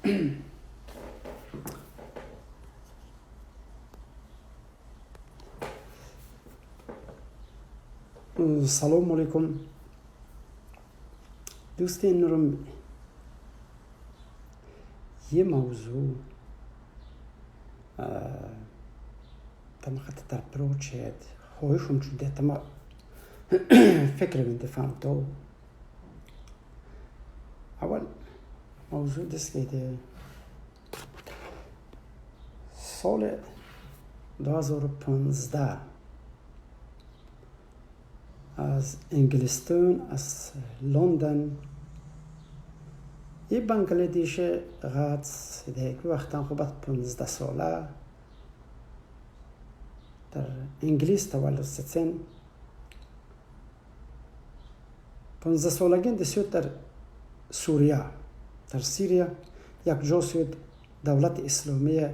سلام علیکم دوست نورم. یه موضوع تم خط در پروچه هایشون شده تم فکر من دفعم تو اول موضوع دست که سال 2015 از انگلستان از لندن یه بنگلادیش غاد سیده که وقتا خوبت 15 ساله در انگلیس تولد ستن 15 سالگی دستیود در سوریه در سوریه یک جا سود دولت اسلامی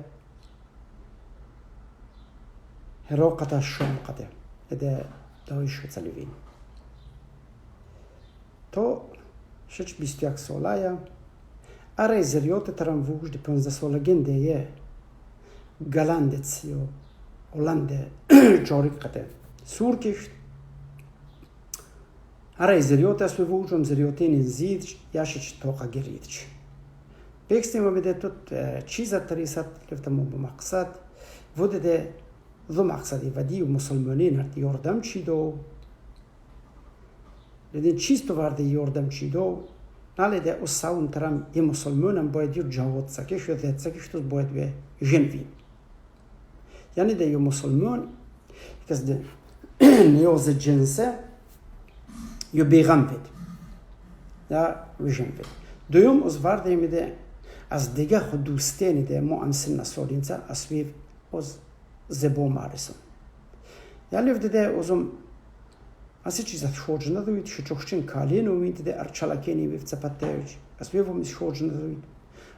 هراقت شام قده اده دایش تلوین تو شش 21 ساله اره زریات ترم وجود 15 سالگی دیه گلندتسیو هلند جاری قده سور کشت اره زریات است وجودم زریاتین زید یاشش توقع گرید بکستی ما بده تو چیز تریست لفتمو بمقصد وده ذو مقصدی و دی مسلمانین هرتی یاردم چیدو لیدین چیز تو ورده یاردم چیدو نالیده او ساون ترم یه مسلمانم باید یه جواد سکش یا ذات سکش تو باید به جنوین یعنی ده یه مسلمان کس ده نیاز جنسه یا بیغم بید یا ویژن بید دویم از ورده میده از دیگه خود دوستینی ده ما ام سن سالینسه اسویب از زبو مارسم یعنی ده ازم اسی چیزات شورج ندوید شچوخچین کالین اومید ده ارچلاکینی بیفت زپاتهویج اسویب هم شورج ندوید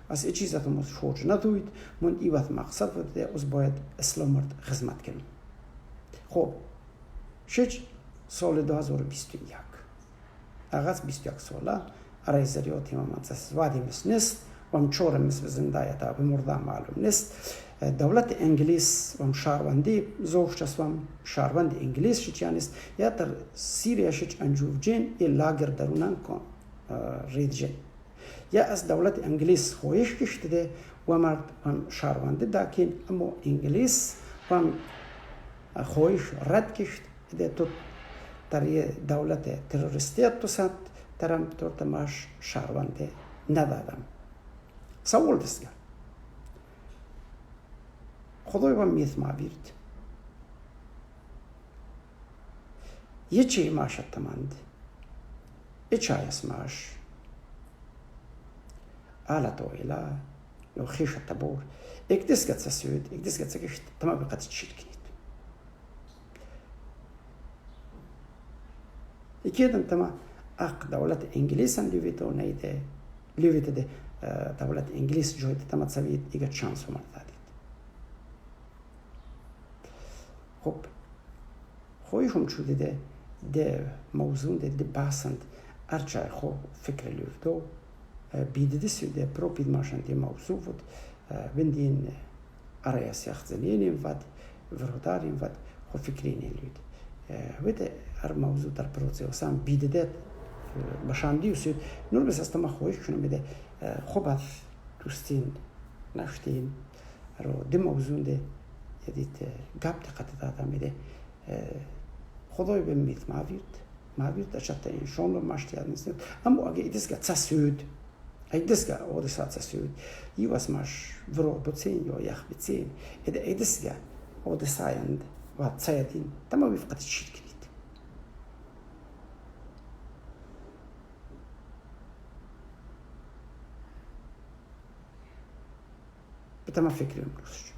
از ای چیزات هم شورج ندوید من ایوات مقصد و ده از باید اسلامرد خدمت کنم خب شش سال 2021 اغاز 21 ساله ارای زریاتی من زوادی نیست و هم چور مثل زندایتا به مرده معلوم نیست دولت انگلیس و هم شهروندی زوجش است و هم شهروند انگلیس شچیانیست یا در سیریا شچ انجوجین یه لاگر درونن کن ریدجین یا از دولت انگلیس خویش کشته و هم شهروندی داکین اما انگلیس و هم خویش رد کشت ده تو در یه دولت تروریستیت تو سند ترم تو تماش شهروندی ندادم سوال دست کرد خدای با میث ما بیرد یه چی ماشت تماند یه چای اسماش آلا تویلا یا خیشت تبور یک دست گت سسود یک دست گت سکشت تمام بقت تشیل کنید یکی تمام اق دولت انگلیس هم لیویتو نیده لیویت ده دولت انگلیس جوید تمام سوید ایگه شانس اومد دادید خب خویشم شده ده موضوع ده بحثند ارچه خو فکر لیویتو بیدیده سوده پروپید ماشند ده موضوع بود بندین اریا سیاخت زنینیم ود وروداریم ود خو فکرین لیوید وده هر موضوع در پروسه وسام بیدیده باشندی وسید نور بس است ما خویش کنم بده خوب از دوستین نشتین رو ده موضوع ده یدید گپ دقت دادم میده خدای به میت معوید داشت این شام رو ماشتیاد نیست اما اگه ایدس گت سسود ایدس گت آدی سات سسود یواس ماش ورو بتسین یا یخ بتسین ایدس گت آدی سایند و سایدین تمام فقط شیل کنید به تمام فکری امروز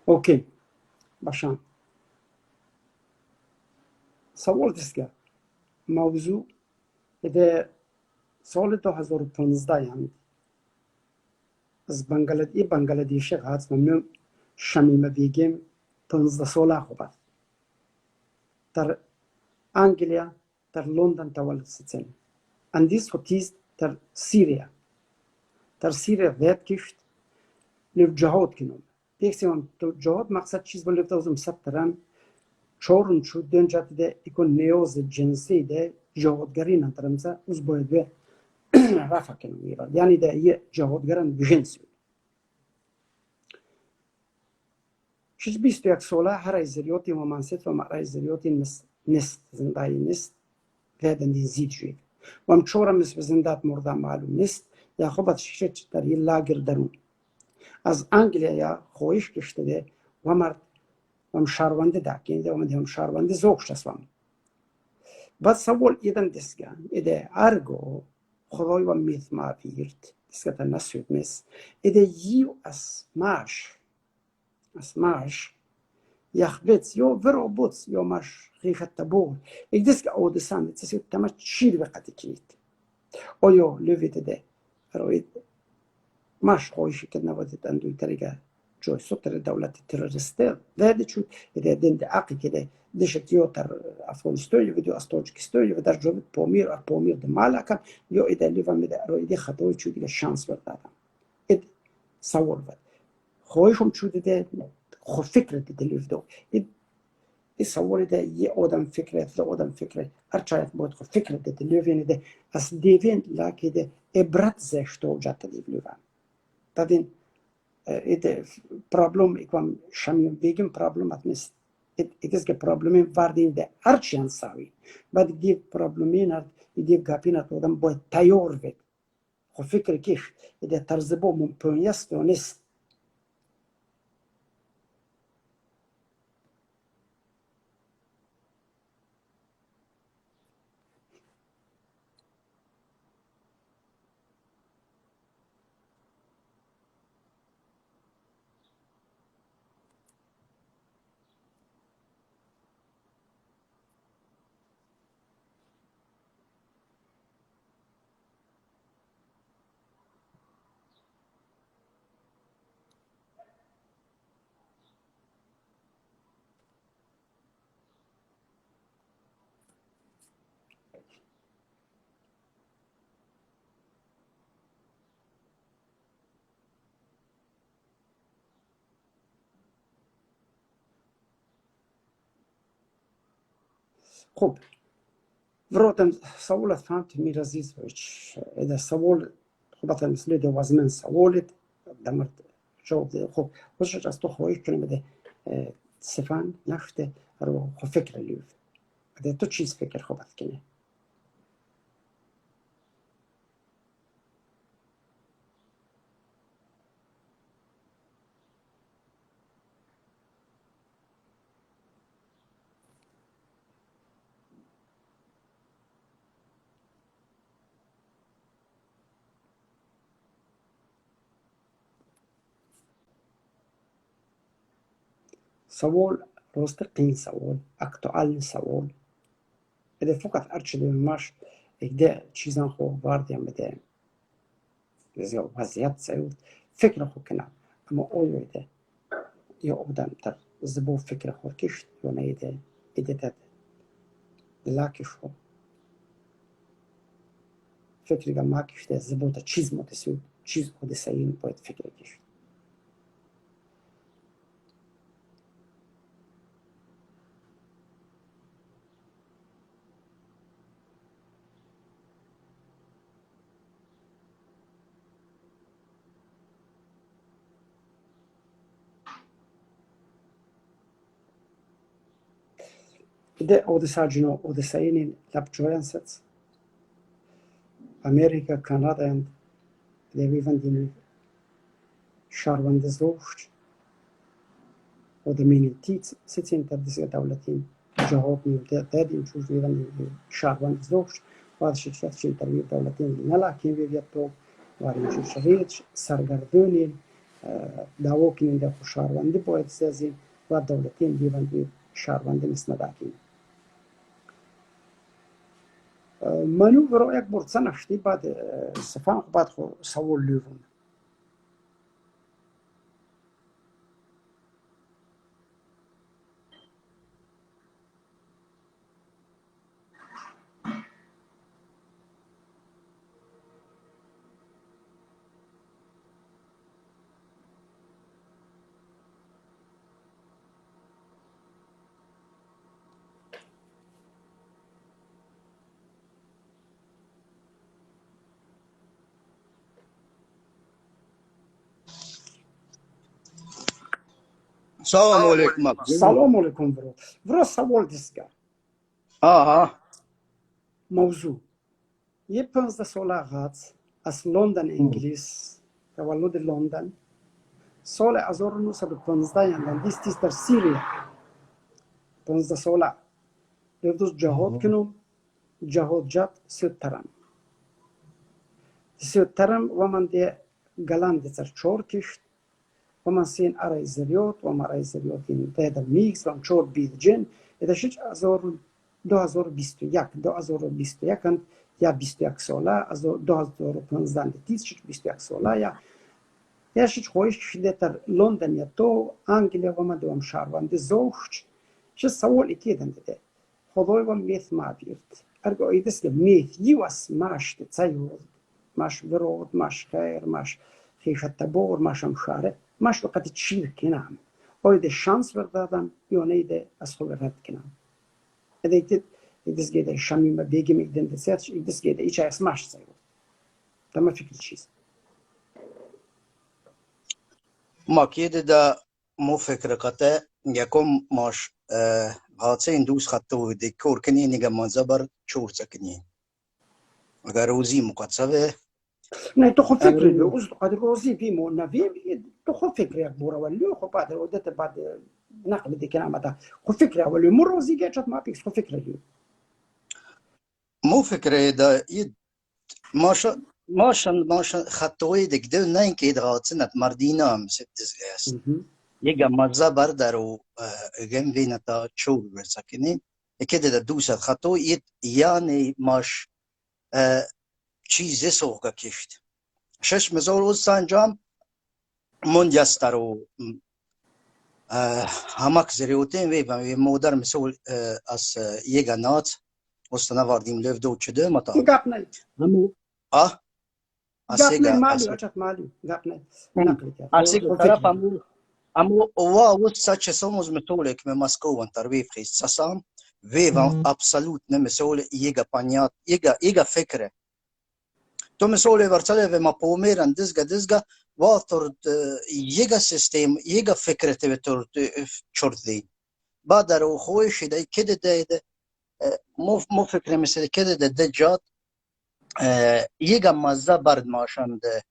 اوکی باشن سوال دست موضوع ده سال 2015 یعنی از بنگلادیش هست و شمیمه بیگم 15 ساله خوبه در انگلیا در لندن تولد ستن اندیس خوتیست در سیریا وید کشت لیو جهاد کنم دیکسیون تو جهاد مقصد چیز با لیو تازم سترم چورن شد دنجات ده اکون نیاز جنسی ده جهادگری ندارمزه از باید به رفع کنم ایران یعنی ده یه جهادگران جنسی شش 21 ساله هر ایزریوتی و منصت و مقرای ایزریوتی نست زندهی نست ویدن دی زید شوید و هم چورم مثل زندات مرده معلوم نیست یا خوبت شش در یه لاگر درون از انگلیا یا خویش کشته ده و مرد و هم شارونده داکین ده و هم شارونده زوگش اسوام بعد سوال ایدن دستگان ایده ارگو خدای و میث ما ویرد دستگاه نسوید میس ایده یو از ماش یخبت یا ورابوت یا ماش خیفت تبور ایک دستگاه آدسان تسید تماش چیر وقتی کنید آیا لوید ده روید ماش خویشی که نوادید اندوی طریقه جوی سطر دولت تروریسته ویده چود ایده دنده عقی که ده دشت یا در افغانستان یا در تاجیکستان یا در جنوب پامیر ده مالکم یا ایده لیوان میده رویدی خطای چود دیگه شانس بردادم ایده سوال بود خویشم چود ده خو فکر ده لیو دو ایده سوال ده یه آدم فکره هر چایت باید خو فکر ده لیوین ده از دیوین لاکی ده ابرت زشتو جات لیوان دادین ایده پرابلم اکوام شمیم بیگم پرابلم اتنست ایده که پرابلمی واردین ده هرچیان ساوی بعد دیو پرابلمی نرد دیو گاپی نرد آدم باید تیار بید خو فکر کش ایده ترزبو ممپونیست و نیست خوب ورودم سوالت فهمت میر عزیز ایده سوال خوبت مثل ده وزمن سوالت دمرد جواب ده خوب وشش از تو خواهی کنیم ده سفن نفته رو خو فکر لیو ده تو چیز فکر خوبت کنه سوال راست قین سوال اکتوال سوال ایده فقط ارچه ده ماش ایده چیزان خو واردیم بده زیاد وضعیت سعود فکر خو کنم اما آیا ایده یا آدم در زبو فکر خو کشت یا نه ایده ده لاکش خو فکری که ما کشته زبو تا چیز متسود چیز خود سعین باید فکر کشت ایده اودساجنو اودساینین لبجویان ست امریکا کانادا اند لیویوندین شاروند زوشت و دمینین تیت ستین در دیسه دولتین جواب میده دادیم چوز لیوندین شاروند زوشت بعد شرکت چین ترویج دولتین نلاکین ویدیت تو وارین چوز شرید سرگردونین داوا کنین ده خو شهروندی باید سازین و دولتین بیوندی شهروندی مسنداکین منو برای یک برسه نشتی بعد سفان بعد خو سوال لیون سلام علیکم. سلام علیکم برو سوال دیسکا آها موضوع یه 15 ساله غاز از لندن انگلیس تولد لندن سال 1915 یندن دیستیس در سیریا 15 ساله دوست جهاد کنم جهاد جات سوترم و من ده گلند سر چور کشت و من سین ارای زریوت و مرای زریوت این ده در میکس و چور بید جن ادشش 2021 یا 21 ساله از 2015 تیز شد 21 ساله یا شد خویش شده در لندن یا تو انگلیا و من دوام شهروند زوخش چه سوال اکیدن ده خدای و میث ما بیرد ارگو ایدس که میث یواس ماشت تسایود ماش برود ماش خیر ماش خیشت تبور ماشم شاره ماش وقت تشير کنم اوید شانس بردادم یونیده از خود رد کنم ادیت ایدس گیده شمی ما بیگی میگدن دسیتش ایدس گیده ایچ ایس ماش تسایود تمام فکر چیز ما كده دا مو فكرة قطع يكون ماش هاتين دوس خطو دي كور كني نيجا منزبر شور سكني اگر روزی مقصبه نه تو خود فکر لیو از قدر روزی بیمو نوی تو خود فکر یک بورا ولیو خود بعد ودت بعد نقل دی کنم اتا خود فکر ولیو مو روزی گچت ما پیکس خود فکر لیو مو فكرة دا يد ماش خطوي دك دل نين كيد غاتسنت مردينا مسدس غاس يجا منزبر درو جن فينتا شور سكني كده دا دوس خطو يد يعني ماش چیزی سوقا کشت شش مزور او سانجام من جسترو hamak zeriyotin ve modern misal as yeganat ostana vardim lövde uçudu mata گپ نه ah گپ نه asega مالی اچت مالی گپ نه نقل کرد asega taraf amu ova o saç somos metolek me Moskova tarvif khis sasam ve absolut ne misal yega panyat yega fikre to misal vartale ve ma pomeran dizga واتر يجا سيستم يجا فكرة بتور شرطي بدر وخويش ده كده ده مو فكرة مثل كده ده جات يجا مزة برد ماشان ده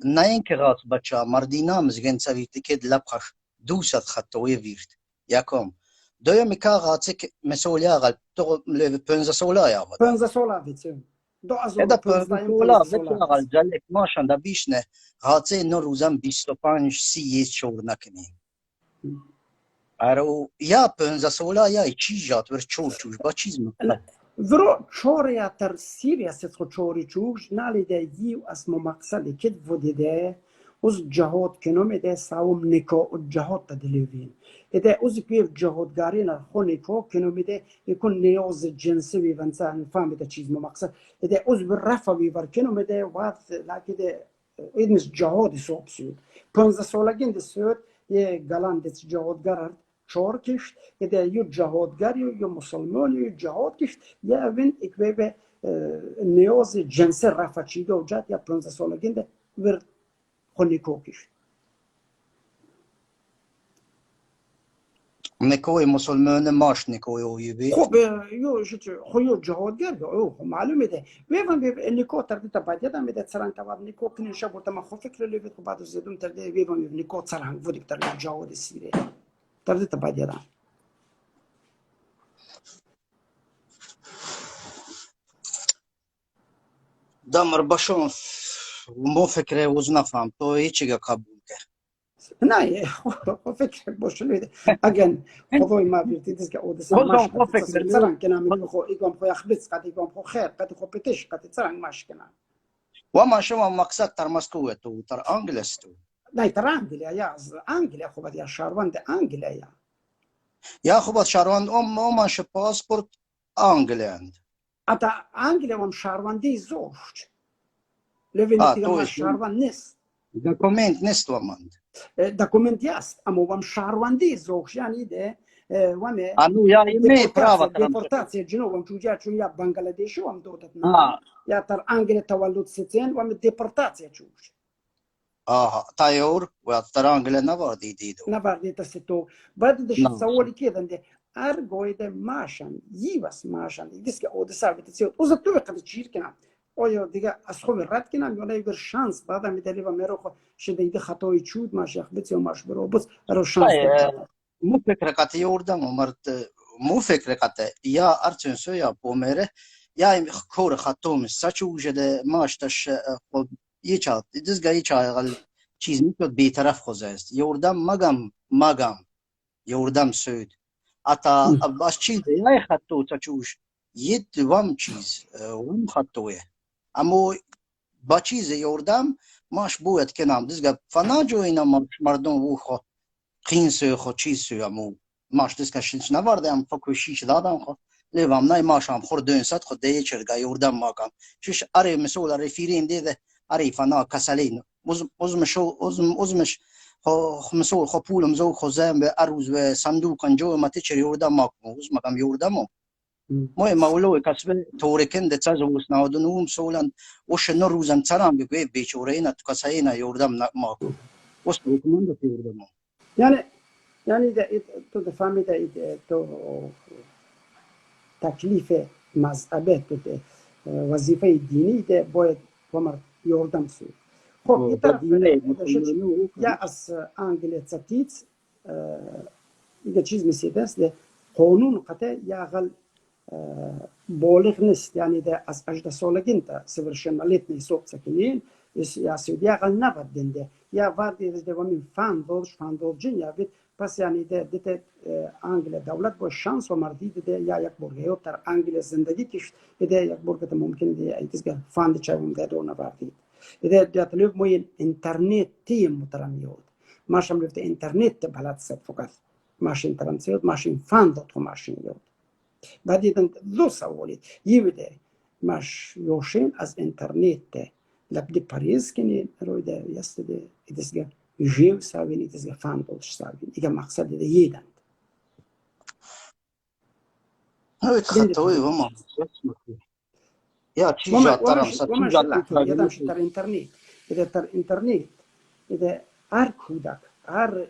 ناين كغات بچا مردينا مزگن سويت كده لبخش دوسات خطوي ويرد ياكم دويا مكا غاتك مسؤولية غال تو لو بنزا سولا يا غدا 15 ساله ویتیم دو از هذا 15 سولا 15 ساله غال جالك ماشان ده بيشنه غاتي نو روزان 25 سی شور نکنی ارو یا پنزا سولا یا چی جات ور چور چوش با چیز مطلب ورو چوریا تر سیریا ست خو چوری چوش نالی ده یو از مقصد کد ودیده از جهاد کنم ده ساوم نکو جهاد تدلیوین ده از پیو جهادگاری نه خو نکو کنم ده یکون نیاز جنسی وی ونسان فهم ده چیز مقصد ده از بر رفع وی ور کنم ده وقت لکه ده ایدمز جهادی سوب سود 15 سالگین ده سود یه گلان ده جهادگر چهار کشت ده یو جهادگر یا مسلمان یا جهاد کشت یا اون اکوه به نیاز جنسی رفع چیده و جد یا 15 سالگین ده ور خونیکو کشت نکوی مسلمان ماش نکوی اوی بی خب یو خو یو جهادگر او معلومه ده ویوان به نیکو تر دیتا باید یادم میده سرنگ تباد نیکو کنین شب بودم ما خو فکر لیوید خب بعد زیدون تر ده ویوان نیکو سرنگ بودی تر جهاد سیره تر دیتا باید یادم دمر باشون مو فکره وز نفهم تو هیچی گا قبول که نه فکر باشه اگن خدای ما بیرتیدیز که اودسا ماش قطع سران کنم میگو ایگام خو اخبت قطع ایگام خو خیر قطع خو پتش قطع سران ماش کنم و ما شما مقصد تر مسکو تو تر انگلیس تو نه تر انگلیا یا از انگلیا خو بدیا شهروند انگلیا یا خب شهروند ما پاسپورت انگلند اتا انگلیا هم شهروندی زوج لوین دیگه ما شهروند نیست دکومنت نیست و مند دکومنتی است اما هم شهروندی زوج یعنی ده وامه انو یا ایمی پراوا deportație جنوبم چوجا چون یا بنگلاديش وام دودت یا تر انگل تولد ستين وام deportație چوج تايور و تر انگل نواردي ديدو نواردي تستو بعد دش تصوري كده ده ارجوي ده ماشن يبس ماشن ديسك او ده سابت تسيو او زتو قد تشير كنا او دیگه از خوب رد کنم یا نه بر شانس بعدا میدلی و میرو خو شده خطای چود ماش اخبت یا ماش برو بس رو شانس مو فکر قطع یوردم مرد مو فکر قطع یا ارچنسو یا بومره یا کور خطوم سچ وجده ماشتش خود یه چا دزگا یه چا چیز میتود بی طرف خوزه است یوردم مگم یوردم سود اتا باش چیز یا خطو تچوش یه دوام چیز وم خطوه اما با چیز یوردم ماش بوید کنم دزگا فنا جو اینا مردم و خو قینسو خو چیزو امو ماش دسکا شنش نواردم فکو شیش دادم خو لیوام نای ماشام خور دون سات خو دی چرگا یوردم ماکم شش اره مسئول اره فیریم دیده اره فنا کسلین ازمش خو مسئول خو پولم زو خو زم به اروز و صندوق انجو متی چر یوردم ماکم ازمکم یوردم ما مولوی کسب تورکن ده چاز وسناودنوم سولن وش نروزم ترام بگوی بیچورهینا تو کساینا یوردم ماکم وست حکومت یوردم يعني تو تفهمي ده تو تكليف مذهبه تو وظيفه ديني ده باید ومر يوردم سو خب يطرف يا از انجليا تاتيت ده چیز مسيدس ده قانون قطع یا غل بالغ نیست یعنی ده از 18 سالگی تا совершеннолетний صوب سکنین یا سودیا غل نبود دنده یا وردی ده ومن فاندولجین یا بید پس یعنی ده انگل دولت با شانس و مردی ده یا یک برگه تر انگل زندگی کشت ده یک برگه ده ممکن ده ایتیزگه فاند چاوم ده دو نوردید ده دیاتلیب موی انترنت تیم مترمیود ماشم لفت انترنت بلد سد فقط ماشین ترانسیود ماشین فاندت و ماشین یود بعد دیدن دو سوالید یویده ماش یوشین از انترنت ده لبدی پاریز کنی روی ده یست ده ایتیزگه جیو ساوین ایتیزگه فاندولش ساوین ایگه مقصد ده ییدند Evet خطوي وما يا تشيجا ترى يدام تر انترنت اذا تر انترنت اذا ار كودك ار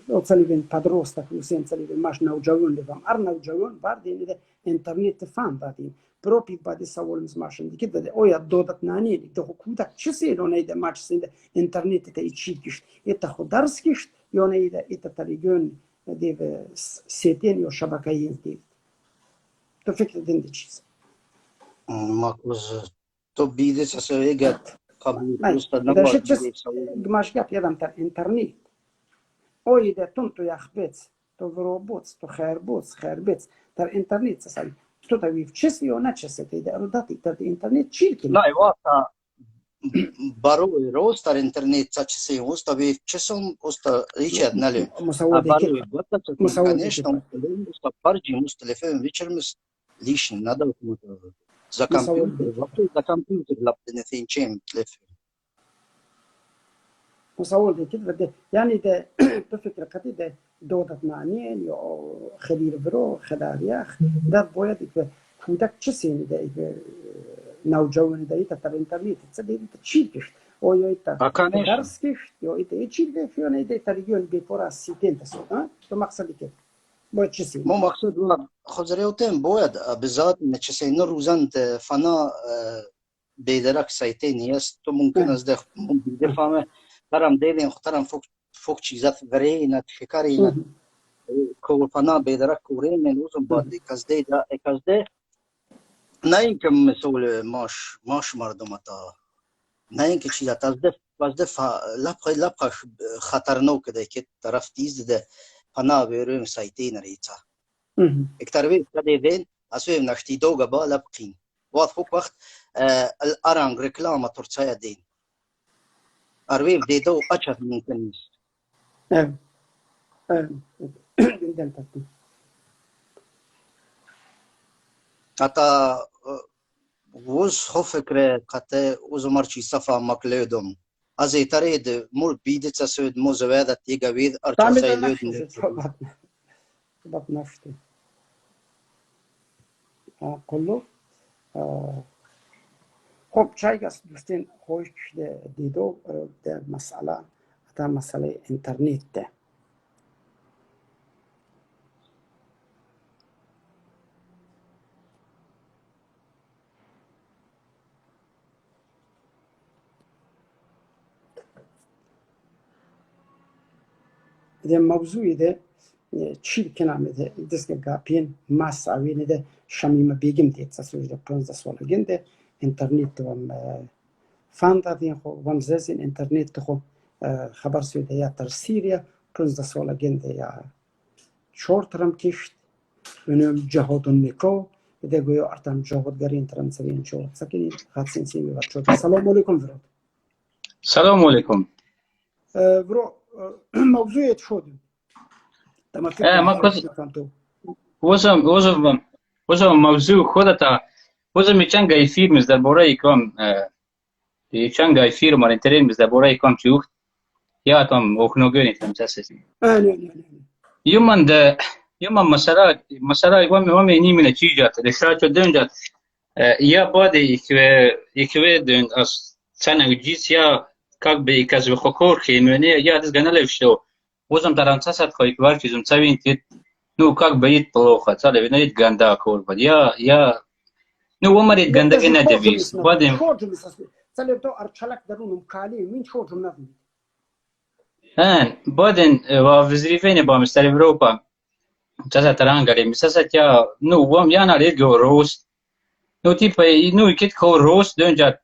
اوصلين подросток وسنسلين ماش نوجون لهم ار نوجون بعدين اذا انترنت فان بعدين بروبي بعد سوال ماشين دي كده او يا دودت ناني دي كودك часы اذا ماش سند انترنت تيجيش это درسكش يونا اذا تريجون دي سيتين يو شبكيين دي تو فكرة دي چیز ماكوز تو بيدس اسويغات قبل ده شيء ماشي يدام تر انترنت او اذا تنتو يخبت تو روبوت تو خربت تر انترنت سال تو تبي часы او начасы ده родати тер интернет чилки لا واتا бару ростар интернет часы устави часом уста ричард нали бару конечно уста парджи мустелефон вечермс лишний надо за компьютер лаптенефин чем телефон مصور دي كده يعني ده تفكر قتي ده دودت معنين او خليل برو خلارياخ ده باید کودک چسینی ده نوجوان ده تر انترنت تصدق تشيلكش او يتا درسكش يو يتا تشيلك فيونه ده تريون بيفورا سيتين تسو ها تو مقصد كده باید چسين مو مقصد ولا خزريوتين باید بذات نچسين روزند فنا بيدرك سايتين يس تو ممكن از ده فهمه ترم دیدیم ترم فوق چیزات ورینه تفکرینه کول فنا بیدرک کورین نوزم بادی کازده نه اینکه مسئول ماش مردم تا نه اینکه چیزات از ده باز دفع لبخ خطرناک ده که طرف تیز ده پناه بیرون سایتین ریتا اکتروی کده دین اسویم نشتی دوگا با لبقین واد خوک وقت الارانگ رکلام ترچای دین ارویم دیدو اچه ممکن نیست حتی وز خو فکر قطع وز مرچی صفا مکلیدم از ایترید مول بیده تسوید موزویده تیگوید ارچاسای لیدن صحبت نشده قلو خب چای گست دوستین خوش دیدو در مسئله تا مسئله اینترنت ده ده موضوعی ده چی کنامه ده دستگاه گاپین ماس آوینه ده شمیم بیگم دید سسوی ده 15 سال گنده اینترنت وم فانده دین خو وم زین اینترنت خو خبر سوی ده یا تر سیریا 15 سال گنده یا شورترم کشت ونم جهادون میکو ده گویا ارتام جهادگری اینترنت سوین شو سکنی خاصین سیمی وقت شد. سلام علیکم ورود. سلام علیکم. برو موضوعیت شد. ما وزم موضوع خودتا وزم چند گای فیلم از درباره یکم چند گای فیلم مارینترین از درباره یکم چیوخت یا تام اوکنوگونی تام ساسی. یوم مسئله یکم نیمه چیزات دشت دنجات یا بعد یکوی دن از سنگ جیس یا как бы и казвы хокор хеймёне я дизганалев что возом тарантасат койквар чизум цавин тит ну как бы ит плохо цале винит ганда корбад я ну умарит ганда гена девис бадем цале то арчалак дарунум кали мин чожум навни баден ва визрифене ба мистер Европа цаса тарангали мисаса я ну вам я на рего рост ну типа ну кит ко рост дөнжат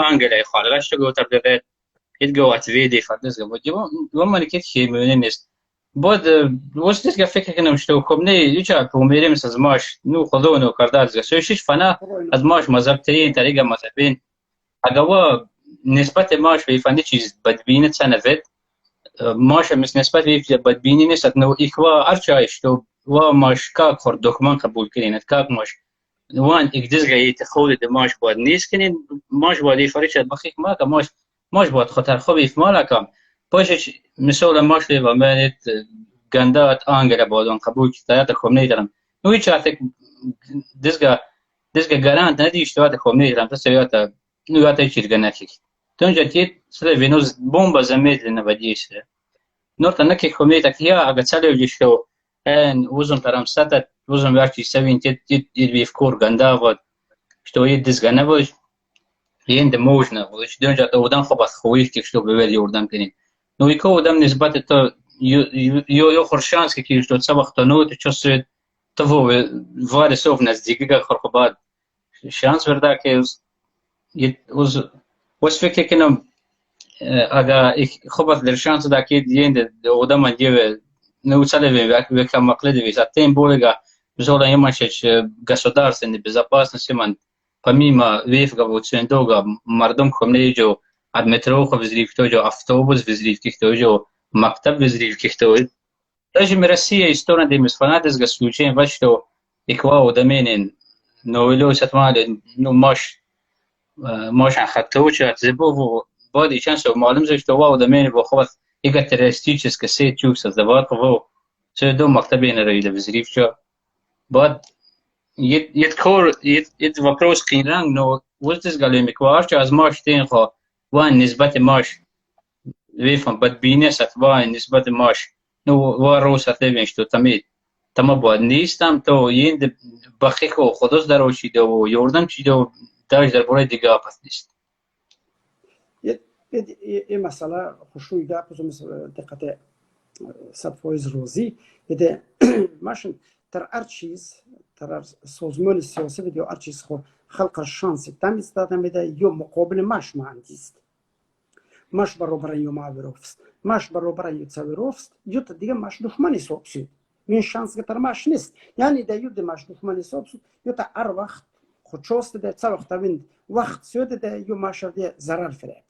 Angela خالش تو گفتم که ایت گوات ویدی فردز گفت و من که خیلی نیست بعد واسه که فکر کنم شو خب نه یوچا کومیریم از ماش نو خدا نو کردار سویش فنا از ماش مذهبی طریقه مذهبین اگه نسبت ماش به فنی چیز بدبینه سنوید ماش مس نسبت به بدبینی نیست نو ایکوا ارچایش تو و ماش کا خور دکمن قبول کنین کا ماش وان اقدس جايت خولد ماش بود نیست کنین ماش بودی فریش بخیک ما که ماش بود خطر خوبی فمالکم پاشش مثال ماش لی و منت گندات آنگر بودن قبول کتایت خوب نیدارم نوی چهارت دسگه گرانت ندیش توات خوب نیدارم تسویات نویات چیز گنکی تونجا تیت سر وینوز بمب زمید لنبادیش نورتا نکی خوب نیدار که یا اگه سالیو جیشو ان وزن ترام ستت وزن ورچی سوین تیت بیف کور گندا بود что и дизгана вот янде можно вот донжа то удан хобас خویش что бевел юрдан кинин ну и ко удам нисбат то ё хоршанс ки что сабах то ну то чувствует того варе сов наздига хорхобад шанс верда ки уз وش فکر کنم اگه خبر در شانس دا که янде удам андеве ну цалеве века макледеви затем болега бзола ямашеч государственной безопасности ман помимо вейфга вуцендога мардом хомнеджо от метро взрыв тоже автобус взрыв каких-то мактаб взрыв каких-то даже в России история демис фанатес гасучен вот что эквау доменен но ило сатмали ну маш хатуча зебову боди шансов معلوم زش تو واو доменен بخواد یک террористическая сеть чук создавать его все до мактабен рейда взрыв что بعد یه вопрос قیرنگ نو وزدش گلیم کواش از ماش تین خو وان نسبت ماش ویفم بدبینه ست وان نسبت ماش نو و روز هتلوینش تو تما باید نیستم تو یه بخی خو خودش دروشیده و یوردم چیده و داش در برای دیگه آپس نیست یه مسئله خوشوی گپ مثل دقت 100% روزی یه ماشین تر هر چیز تر سازمان سیاسی و هر چیز خو خلق شانس تمیز دادن میده یا مقابل ماش مهندیست masz barobraniu mawirowst, masz barobraniu całyrowst, jut diga masz duchmani sopsud. Min szans gatar masz nist. Yani da jut masz duchmani sopsud, juta arwacht, chochost da całach ta wind, wacht söde da ju masz de zarar frekt.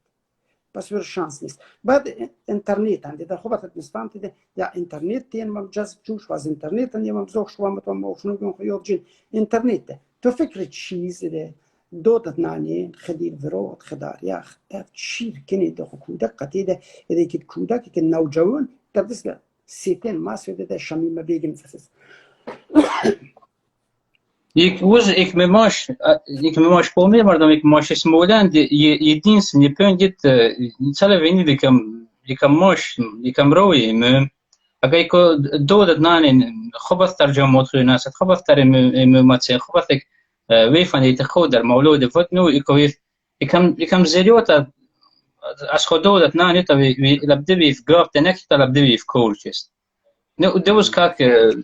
بس ور شانس نیست. بعد اینترنت اند ده خوبه تنستان تده یا اینترنت تین مم جذب جوش واز اینترنت اند یمم زوج شو متم موشنو گم خیال جین اینترنت تو فکر چیز ده دودت نانی خدیر ورود خدار یاخ اف شیر کنی ده کودک قتیده اده که کودک که نوجوان تبدیس سیتن ما سوده ده شمیم بیگم فسس Ik me maš pomemardam, ik maš smolan, jedinstven punt dit cele veni dikam maš, dikam roji imam, aga iko dodat nanin khabat tarjamot khina sat khabat tarim imamatse khabat ik wefan dit khoder mawlud fot no ikam zeliota as khododat nanin ta labde bi fgaf tenek ta labde bi coaches. No devos kak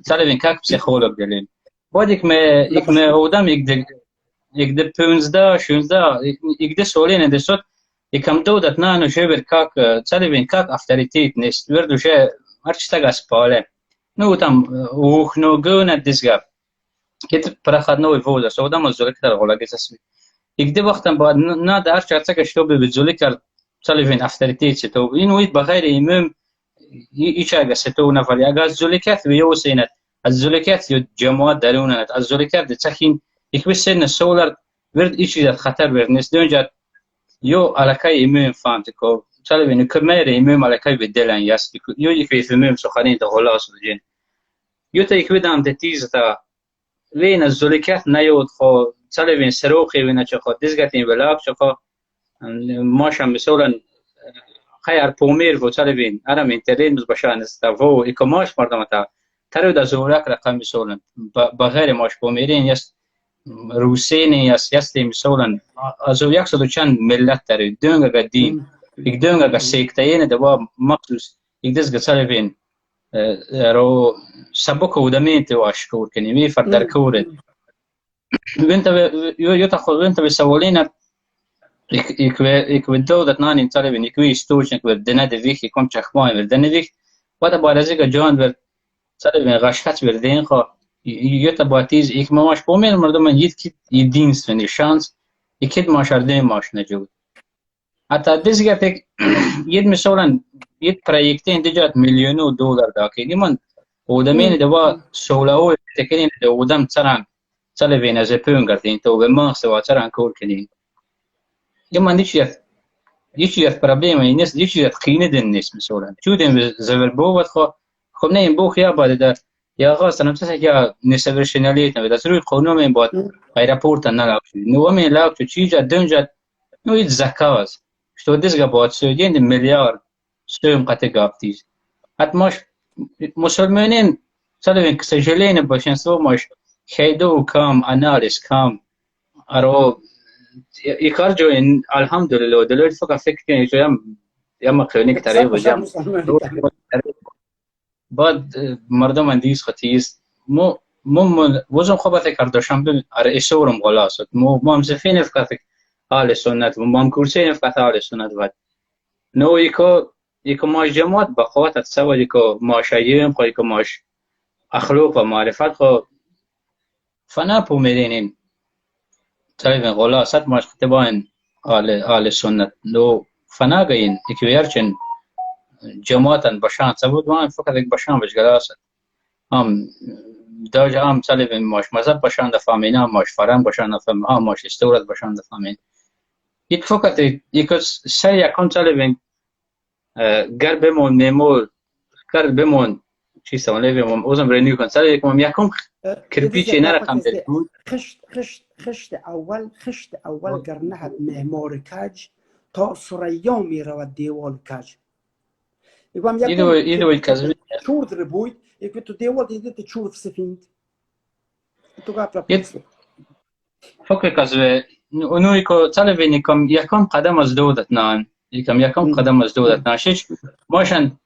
cele vin kak psycholog delin. بعد ik me odam ik de punsda shunzda ik de solene de sot ik kam do dat na no jever kak chalevin kak autoritet nest verdu she archtaga spale no tam no gona disgap kit prakhad no voda so odam zolekar golagesas ik de waqtan bad na da archtaga shtobe bezolekar chalevin autoritet to inuit bغير imam ichaga seto na vali aga zolekat ve yosenat الزولكات يجمعات دارونات الزولكات تسخين يكبسن السولار ورد إيشي ذات خطر ورنس دونجات يو على كاي إمام فانتكو سالبين كمير إمام على كاي بدلان ياس يو يكفي إمام سخانين تغلاس ودين يو تيكويدان تتيز تا وين الزولكات نيود خو سالبين سروخي وين أشخو دزغتين بلاب شخو ماشا مسولا خيار بومير فو سالبين أنا من ترين مزبشان استفو إكماش مردمتا ترى ده زورك رقم مثلاً بغير ماش بوميرين يس روسيني يس مثلاً أزو يقصدوا كان ملة ترى دونغا قديم يقدونغا قسيكتين ده مقصوص يقدس قصالفين رو سبكو ودمين تواشكور كنيمي فردر كورد وانت يتخذ وانت بسولينا يكودو ده ناني ترى يكوي ستوشنك ودنا دفيك يكون تخماين ودنا دفيك وده بارزيك جان سالبين غاشات وردين خو يوتا باتيز إك ما ماش بومين مردم من يد يدينستوني شانس يكيد ماش أردين ماش نجود حتى دزغتك يد مثلا يد برايكتين دجات مليونو دولار داكي ديمان ودمين دوا سولاو تكنين ودم تسران سالبين از بونغردين تو بما سوا تسران كول كنين ديمان يشيت بروبليم الناس يشيت قينه الناس مثلا شودن زبربو خو خب نه این بو خیا باید در یا غاست نمسه که نسبرشنالیت نبود از روی قانون این باید ایرپورت نلاقش نو می لاق تو چیجا دنجا نو این زکاز شو دزگا باید سودین میلیارد سوم قطع گافتیز حتی ماش مسلمانین سالوین کسجلین باشن سو ماش خیدو کام انالیز کام ارو یکار جو این الحمدلله دلوقتي فقط فکر کنی تو یم کلینیک تریب و جام بعد مردم اندیز خطیز مو وزن خوبه کرداشم بل ارئیسورم غلاست مو هم زفین فقط حال سنت مو هم کورسین فقط حال سنت بعد نو یکو ماش جماعت بقوات تسوى یکو ماش ایم خو یکو ماش اخلاق و معرفت خو فنا پومیدینین تقریبا غلاست ماش خطبان حال سنت نو فنا گین اکویرچن جماعتن باشان سبود وان فقط یک باشان بش گلاست هم داج هم سالبین ماش مذهب باشان دفامین هم ماش فرهنگ باشان دفامین هم ماش استورات باشان دفامین یک فقط یک سر یکم سالبین گر بمون میمول گر بمون چی سوال بمون اوزم رنیو کن سال یکم کرپیچی نرقم دل خشت اول گرنهد معمار کج تا سریام میرود دیوال کج ایدو کازوی چورد ربوید یک تو دیوال دیدی چورد سفیند تو قبل فکر کازوی اونو یکو سالبین یکم قدم از دودت نان یکم قدم از دودت ناشش ماشن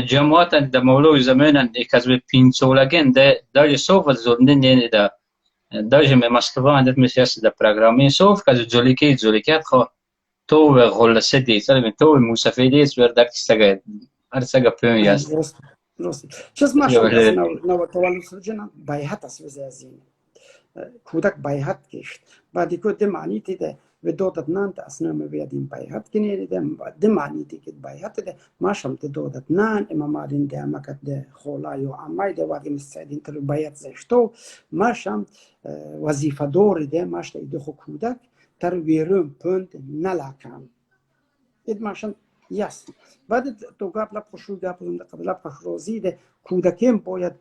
جماعت در مولوی زمانن کازوی پینسولگن داج سوف زوندن یعنی داج مسکوان دت مسیاس در پروگرامی سوف کازو زولیکیت خو تو غلسه دی سلام تو موسفیدیس وردک سگه ارسگه پیمیاست درست چیز ماشون از نو تولد سرجنا بایحت است وزازین کودک بایحت کشت بعدی که دمانی تیده و دودت نان تا اسنام بیادیم بایحت کنی دمانی تی که بایحت ده ماشم تی دودت نان امامارین ده مکت ده خولایو امای ده وادی مستعدین تر بایحت زشتو ماشم وظیفه دوری ده ماشت ایده خو کودک تر ویرم پوند نلاکم اید ماشم یس بعد تو قبل پشو قبل قبل پخروزی ده کودکیم باید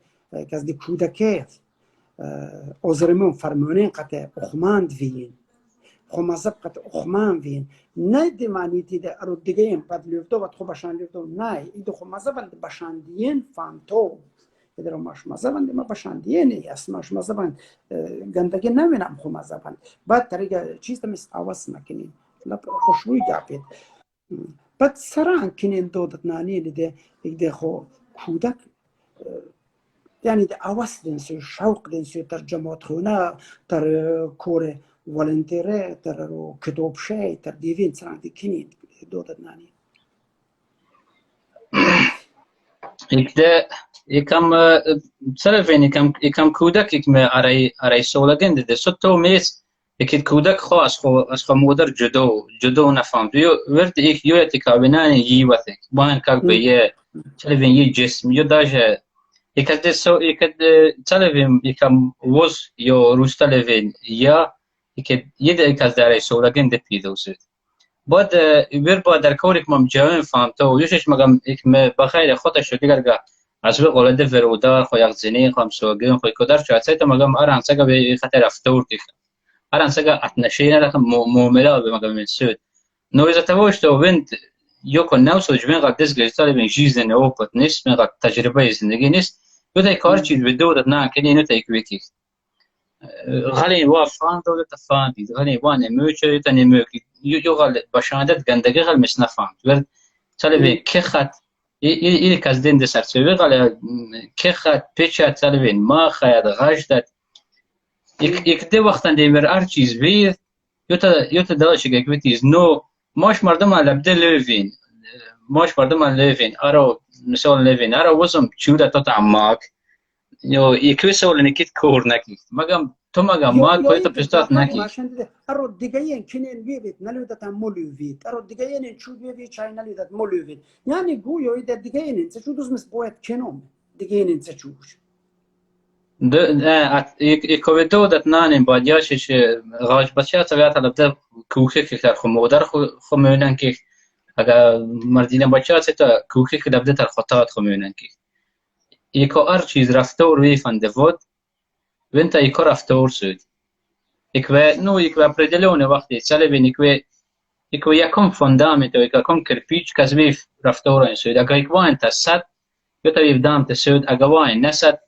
که از دی کودکیت ازرمون فرمانین قطع اخماند وین خمازب قطع اخمان وین نه دی معنی تیده ارو دیگه این بعد لیفتو بعد خو بشان لیفتو نه ایدو خمازبند بشاندین فانتو ایده رو ماش مازبند ما بشاندینی است ماش مازبند گندگی نمینم خمازبند بعد طریقه چیز دمیست آواز نکنین خوشوی گپید بعد سران کنین دودت نانی ایده خو کودک یعنی ده آواز دنسو شوق دنسو تر جماعت خونه تر کور ولنتیره تر کتاب شی تر دیوین سران دی کنین دودت نانی یکم سلفین یکم کودک یکم ارای سولگند ده تو میز یکی کودک خواست از خو مادر جدو نفهم یو ورد یک یو اتکابینان یی وقتی باین کاک به یه سلفین یه جسم یو داشه یک سلفین یکم وز یا روز سلفین یا یک از ارای سولگند پیدا شد بعد در کاری که من جوان فهمتم یوشش مگم یکم بخیر خودش دیگر گه از به قلده فرودار خو یک زنی خو سوگن خو کدر چاته مگم ارانسگه به خاطر رفتور دیگه ارانسگه اتنشینه رقم معامله به مگم سود نویزه توش تو وند یوکو نوسو جمن قدس گرفتار به جیزن او پت نیست من تجربه زندگی نیست بده کار چیز به دولت نه کنی نه تکویکی غالي وافان دولة فاندي غالي وانا موچه تاني موكي يو غال بشاندت گندگی غال مش نفهم ورد سالبي كخت إلي كازدين دي سرسوي غال كخت بيچات سالبين ما خياد غاشدت یک ده وقتن دیمر هر چیز بید یوتا دلش گکویتیز نو ماش مردم لبده لوین ماش مردم لوین ارو مثال لوین ارو وزم چودا تا تعماک یو یکی سوال نکید کور نکید مگم تو مگم ما کوی تو پستات نکید ارو دیگه این کنین بیبید نلیودت مولو وید ارو دیگه این چود بیبید چای نلیودت مولو وید یعنی گویو ایده دیگه این چه چودوز مس باید کنم دیگه این چه چوش یکوی دودت نانیم باید یاشش غاش بچه طبیعت لبده کوکه که تر خو مودر خو میونن که اگر مردین بچه تا کوکه که لبده تر خطات خو میونن که یکو هر چیز رفتور ویفنده بود وینتا یکو رفتور سود یکو پردلونه وقتی سالبین یکو یکم فندامنت و یکم کرپیچ کز ویف رفتور این سود اگر یکو انتا صد یوتا ویف دامت سود اگر واین نسد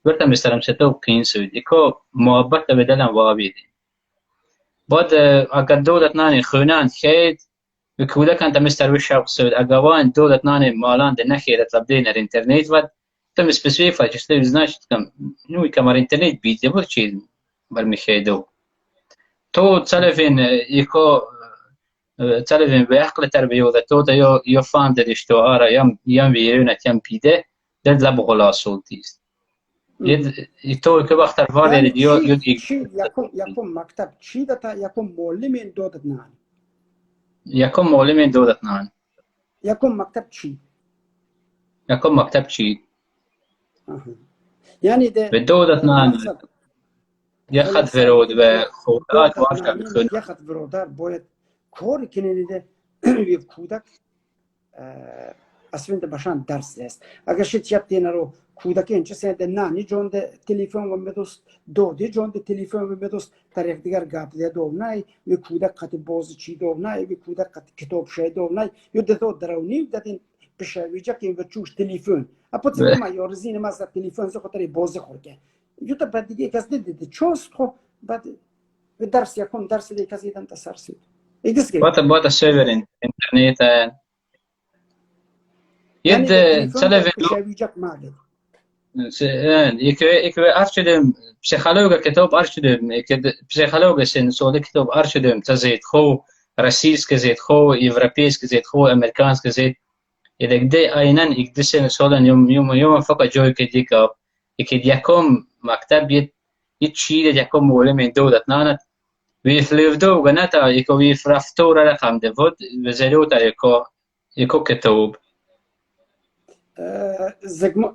ورته مسترم ستو قین سود یکو محبت به دلم وابیدی بعد اگر دولت نانی خونان خید و کودک انت مستر و شوق سود اگر وان دولت نانی مالان ده نخیرت لبدین ار اینترنت ود تم سپسیفیکا چشته وزناشت کم نوی کمار اینترنت بیده بود چیز برمی خیدو تو تلفین یکو تلفین به عقل تربیه و تو تا یا فهم دادش تو آره یم ویرونت یم پیده درد لب غلاصول تیست تو که وقت فارغ دیو یکم مکتب چی دتا یکم معلم دودت نان یکم معلم دودت نان یکم مکتب چی یکم مکتب چی یعنی ده به دودت نان یخد فرود و خودات واشتر بخون یخد فرودار باید کاری کنید ده کودک اصلا باشن درس است اگر شد یابتین رو کودکی اینچه سند نانی جون ده تلفن و میدوست دودی جون ده تلفن و میدوست طرف دیگر گپ ده دو نه و کودک قط باز چی دو نه و کودک قط کتاب شای دو نه یو ده تو درونی دادین بشویجا که و چوش تلفن اپوت ما یارزین ما از تلفن زو خاطر باز خورده یو تا بعد دیگه کس دیده چوست خو بعد درس یکم درس دیگه کسی دن تسرسید ایدس بات سرور اینترنت ید تلفن شویجا ماله یک ارشدم پسیخولوژی کتاب ارشدم که پسیخولوژی سن سوال کتاب ارشدم تزید خو российская زيت خو европейская زيت خو американская زيت إذا كده أينن إقدسن سولا يوم فقط جوي كديكا إكيد يكون مكتب يتشيل يكون مولى من دولة نانا ويفلفدو غناتا يكو يفرفتورا رقم دفود وزلوتا يكو كتوب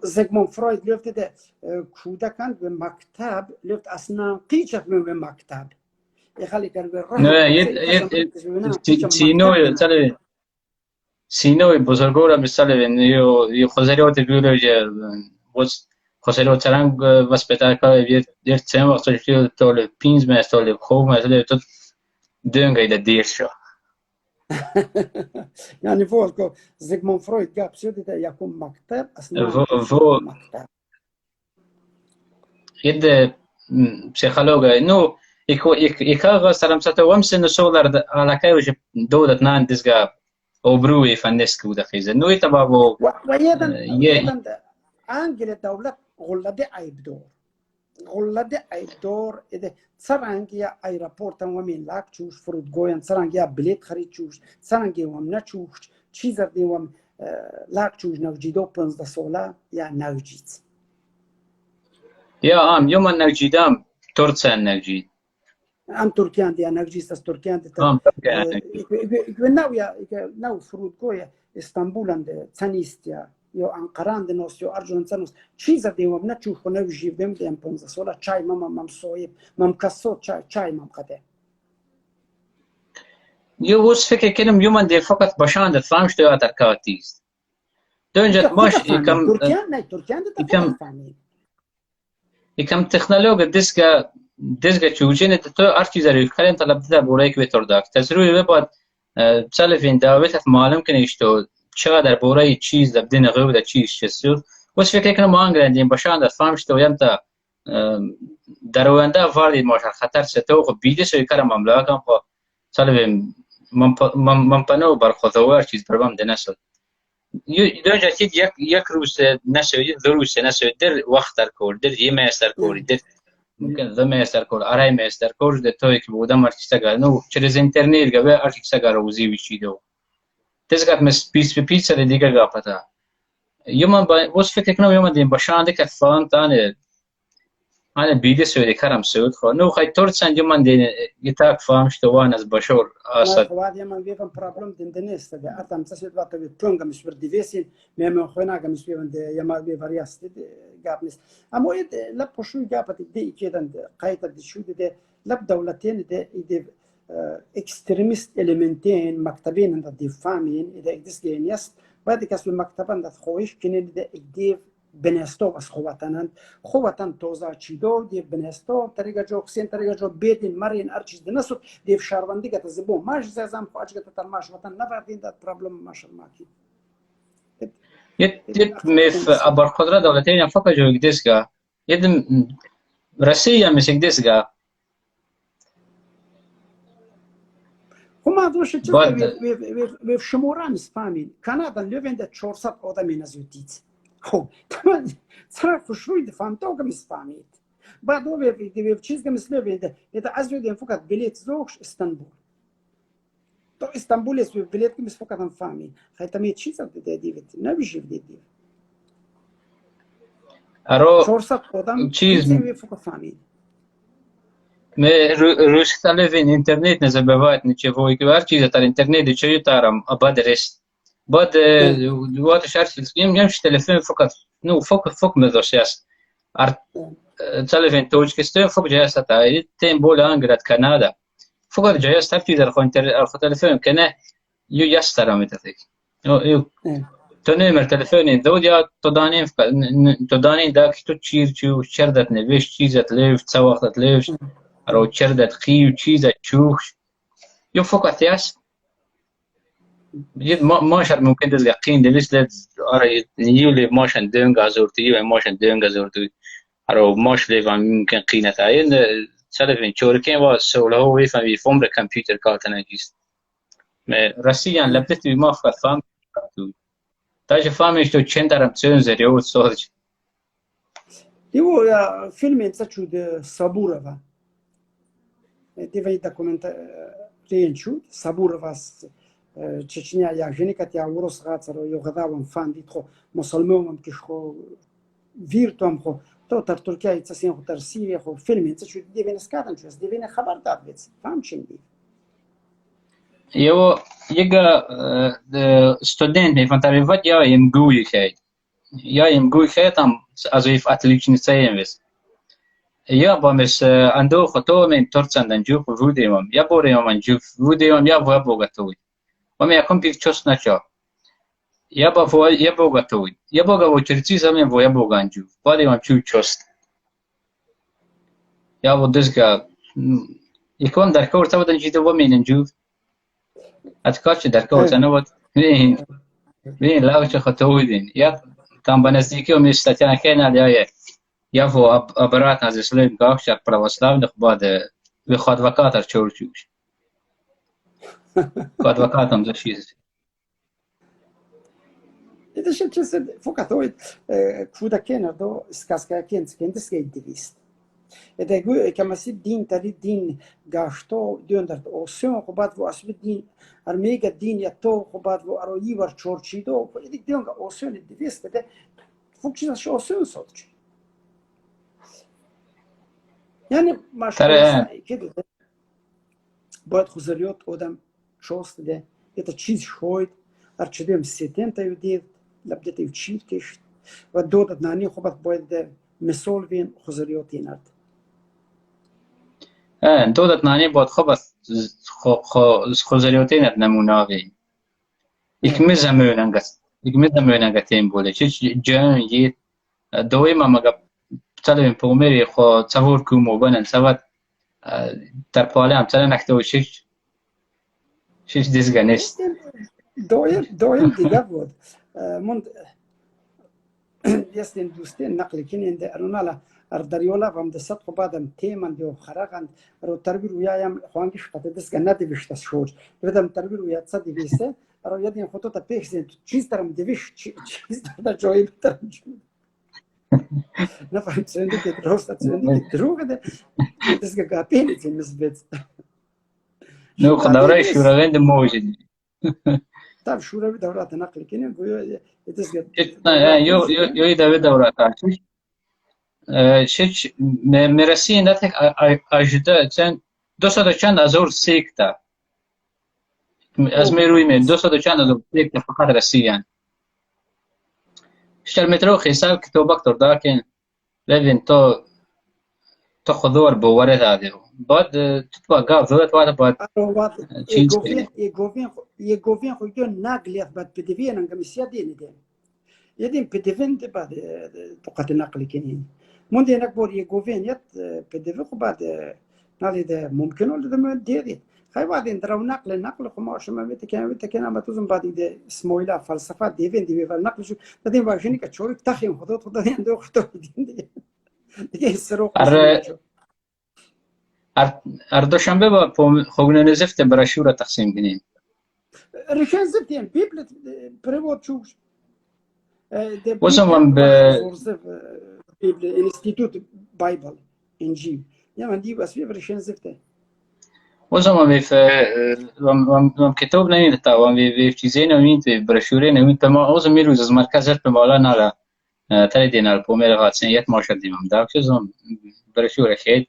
زيغموند فرويد لفت ده کودکان به مکتب لفت اصلا قیچت به مکتب يخلي كان نه سینوی بزرگورا مثال یو خزریات بیولوژی was خزریات ترنگ واسپیتال که دیرت سه وقت شده تول 5 ماه تول خوب مثلا تو دنگای دیر شو يعني فوق زيغموند فرويد جاب سيدة يكون مكتب أصلا فو مكتب يد psichologă nu e ca staram să te omse no solar ala kai دولة نان دزغا obruي فنسكو دخيزه نو يتبابو ويدن انجل الدولة غلدي عيب دور غلدي عيب دور اذا سرانجيا ايرابورت ومن لاك تشوش فرود جوين سرانجيا بليت خريد تشوش سرانجيا ومنا تشوش تشيزر دي وم لاك تشوش نوجيدو بنز دا سولا يا نوجيد يا يوم النوجيدام تورتسا النوجيد ام تركيان دي انرجيست تركيان دي ناو فرود جويا اسطنبول عند تانيستيا يو انقران دي نوس يو ارجون تانوس تشيزر دي ومنا تشوف نوجي دم دي امبونزا سولا چاي مام صويب مام كاسو چاي مام قده يو وس فكر كلم يوم دي فقط باشان ده فهمش تو اتركاتيز دونجت باش يكم تركيان دي تفهم يكم تكنولوجيا ديسكا چوجين تو ارتي زري كلام طلب ده بوريك بترداك تزروي بعد سالفين دعوت معلوم كن يشتو چقدر بورای چیز بدین غو ده چیز چسو وش فکر کنم آنگلندین باشند فهمش تو یمتا درونده واردی ماشال خطر ستو خو بیده سوی کار مملکت خو سالفين من پنو بر خودوار چیز برام ده نسل دونجا تید یک روز نسوی دو روز نسوی در وقت در کور در یه مستر کور در ممكن ذا مستر كور أراي مستر كور ده تويك بودا مرتشتغل نو چرز انترنت جبه ارتشتغل روزي ويشيدو تزغت مس بيتزا اللي ديگه قاپتا يوم وش فكر کنم يوم دين باشانده که فان تانه انا بيدي سوي كرم سود خو نو خاي تورسن يوم دين يتاك فامش توان از بشور اسد واد يوم بيفهم بروبلم دين دنيس ده اتم تسيد وقت بتونغ مش برديفيسين ميم خونا مش بيفهم ده يما بيفارياس جابنس اما يد لا بوشو جابت دي كده قايت دي شو ده لا دولتين ده اكستريمست اليمنتين مكتبين عند الدفامين اذا اكدس جينيس بعد كسب المكتبان ده خويش كن ده اكديف بنستو بس خواتن توزا چیدو دی بنستو طریقه جو حسین طریقه جو بیدین مرین ارچیز دنسو دی شهروندی گت زبو ماش زام فاج گت ترماش وطن نفردین ده پرابلم ماشل ماکی يد مف أبر قدرة دولتين فقط جو يقدسها يد روسيا مش يقدسها هما دوش تشوف في شموران اسباني كندا لوفين ده 400 آدمی نزدیک خب تمام صرف فشوی دفعم تو کم اسپانیت بعد او به چیز کم اسلو ویده ایتا از ویدیم فقط بلیت زوش استانبول تو استانبول است بلیت کم فقط هم فهمی خیلی می چیز ده دیوید نمیشه دیدی ارو 400 آدم چیز می فقط فهمی روش تلفین اینترنت نزد بواید نچه وای که هر چیز تر اینترنت چه تارم ابد رست بعد وقت شارس يمشي تلفون فقط نو فوق مدرسياس تلفون توج كستين فوق جهاز تاعي تيم بولا انجلت كندا فقط جهاز تفتي در خو تلفون كنا يو يستر متتك يو تنمر تلفون دوديا تدانين داك تو تشير تو شردت نويش چيزت ليف تسوقت ليف رو شردت خيو چيزت چوخ يو فقط ياس ماشر ممكن تلقين دليس لد أرى يولي ماشن دنگا زورتي و ماشن دنگا زورتي أرى ماش لي ممكن قينة عين سلفين شوركين وسوله هو يفهم يفهم الكمبيوتر كاتنا جيست ما رسيا لبدت ما فقط فهم تاج فهمش تو چند درم چون زريو صادج يو فيلم انت شو ده صبورة دي في دوكيومنت Plenčut, Sabur vas Čečnja, jak ženikat ja uros gacaro, jo gadavam fandit ho, musulmanom kishho virtuam ho, to tar Turkija i casin ho tar Sirija ho, filmin, ca ču divine skatan ču, divine xabardar vec, fam čindi. Jo, jega student van tarifat ja im goeigheid. Ja im goeigheid am also if atlichni sayen wis. Ja, ba mis ando khato men tortsan dan juf vudemam. Ja boremam an juf vudemam ja vo bogatoi. Wa me akom pik chos na cha. Ja ba vo ja bogatoi. Ja boga vo chertsi zamen vo ja bogan juf. Boremam chu chos. Ja vo desga ikon dar kort awadan jito wa men juf. Atkaç dar kort ana wat vin laoch khato din. Ja там бонастики у меня статья на я vo обратно за своим гавчак православных бад выход адвоката чурчуш. Адвокатом защитить. Это ще чесно фокатоид куда кена до сказка кенскенdes skejtivist. Это гу камаси дин тари дин гашто дёндер осё хобат во асби дин армега дин я то хобат во ароивар чорчидо эдик дёнга осё не divist это фукчина шо осё сотч. Yani maşallah kedi باید خزریات آدم شاست ده یه تا چیز شوید هر چدیم سیتن تا یودید لبده تا یوچید کشت و دادت نانی خوبت باید مثال بین خزریاتی نرد دادت نانی باید خوبت خزریاتی نرد نموناوی ikmi zamonan gatim bole چه جان یه دوی ما مگه طلب پومری خو تصور کوم وبنن سوات در پاله هم تنه نکته و شش دیزگانست دویم دیگه بود من یستین دوستین نقل کنین ده ارونالا اردریولا هم دست خو بعدم تیمن دیو خرقن رو تربیر ویایم خوانگیش قطع دست نده بیشتر شوج بدم تربیر ویا تصد بیسته رو یادین خودت پیشین چیز درم دیوش چیز در جایی بترم نه فهم چندی که درست چندی که دروغه ده دست که گاپینی چند مثبت نو خداوری شورای ده موجود طب شورای دورات نقل کنیم گویا دست که یوی دورات آتش شش مرسی نتک آجده چند 200 چند هزار سیکتا از میروی من 200 چند هزار سیکتا فقط رسیان اشتر مترو حساب كتابك ترداكن لازم تو خذور بورد هذه بعد تطبع قاف ذات واحد بعد يجوفين خيون ناقليات بعد بديفين عن مسيادين يدين بديفين بعد تقعد نقل كنين من دي نكبر يجوفين يت بديفين بعد نالي ده ممكن ولا ده ما ديري خاي بعدين درو نقل خماش ما متكلم ما توزن بعد ده اسمويلا فلسفه ديفين دي نقل شو بدين واجني كشورك تخيم خدوت خدين دو خدوت دي سروق اردوشنبه با خوگن نزفت براشورا تقسیم کنیم رشان زفتين بيبل بريوت شوش وزمان بيبل انستيتوت بايبل انجيل يا من دي بس رشان زفته وزمان وام كتاب نمید تا وام چیزی نمید براشوره نمید ما وزمان میروز از مرکز به مالا نالا تری دینال پومیر غاتسنیت ماشد دیمم داک چیزم براشوره خید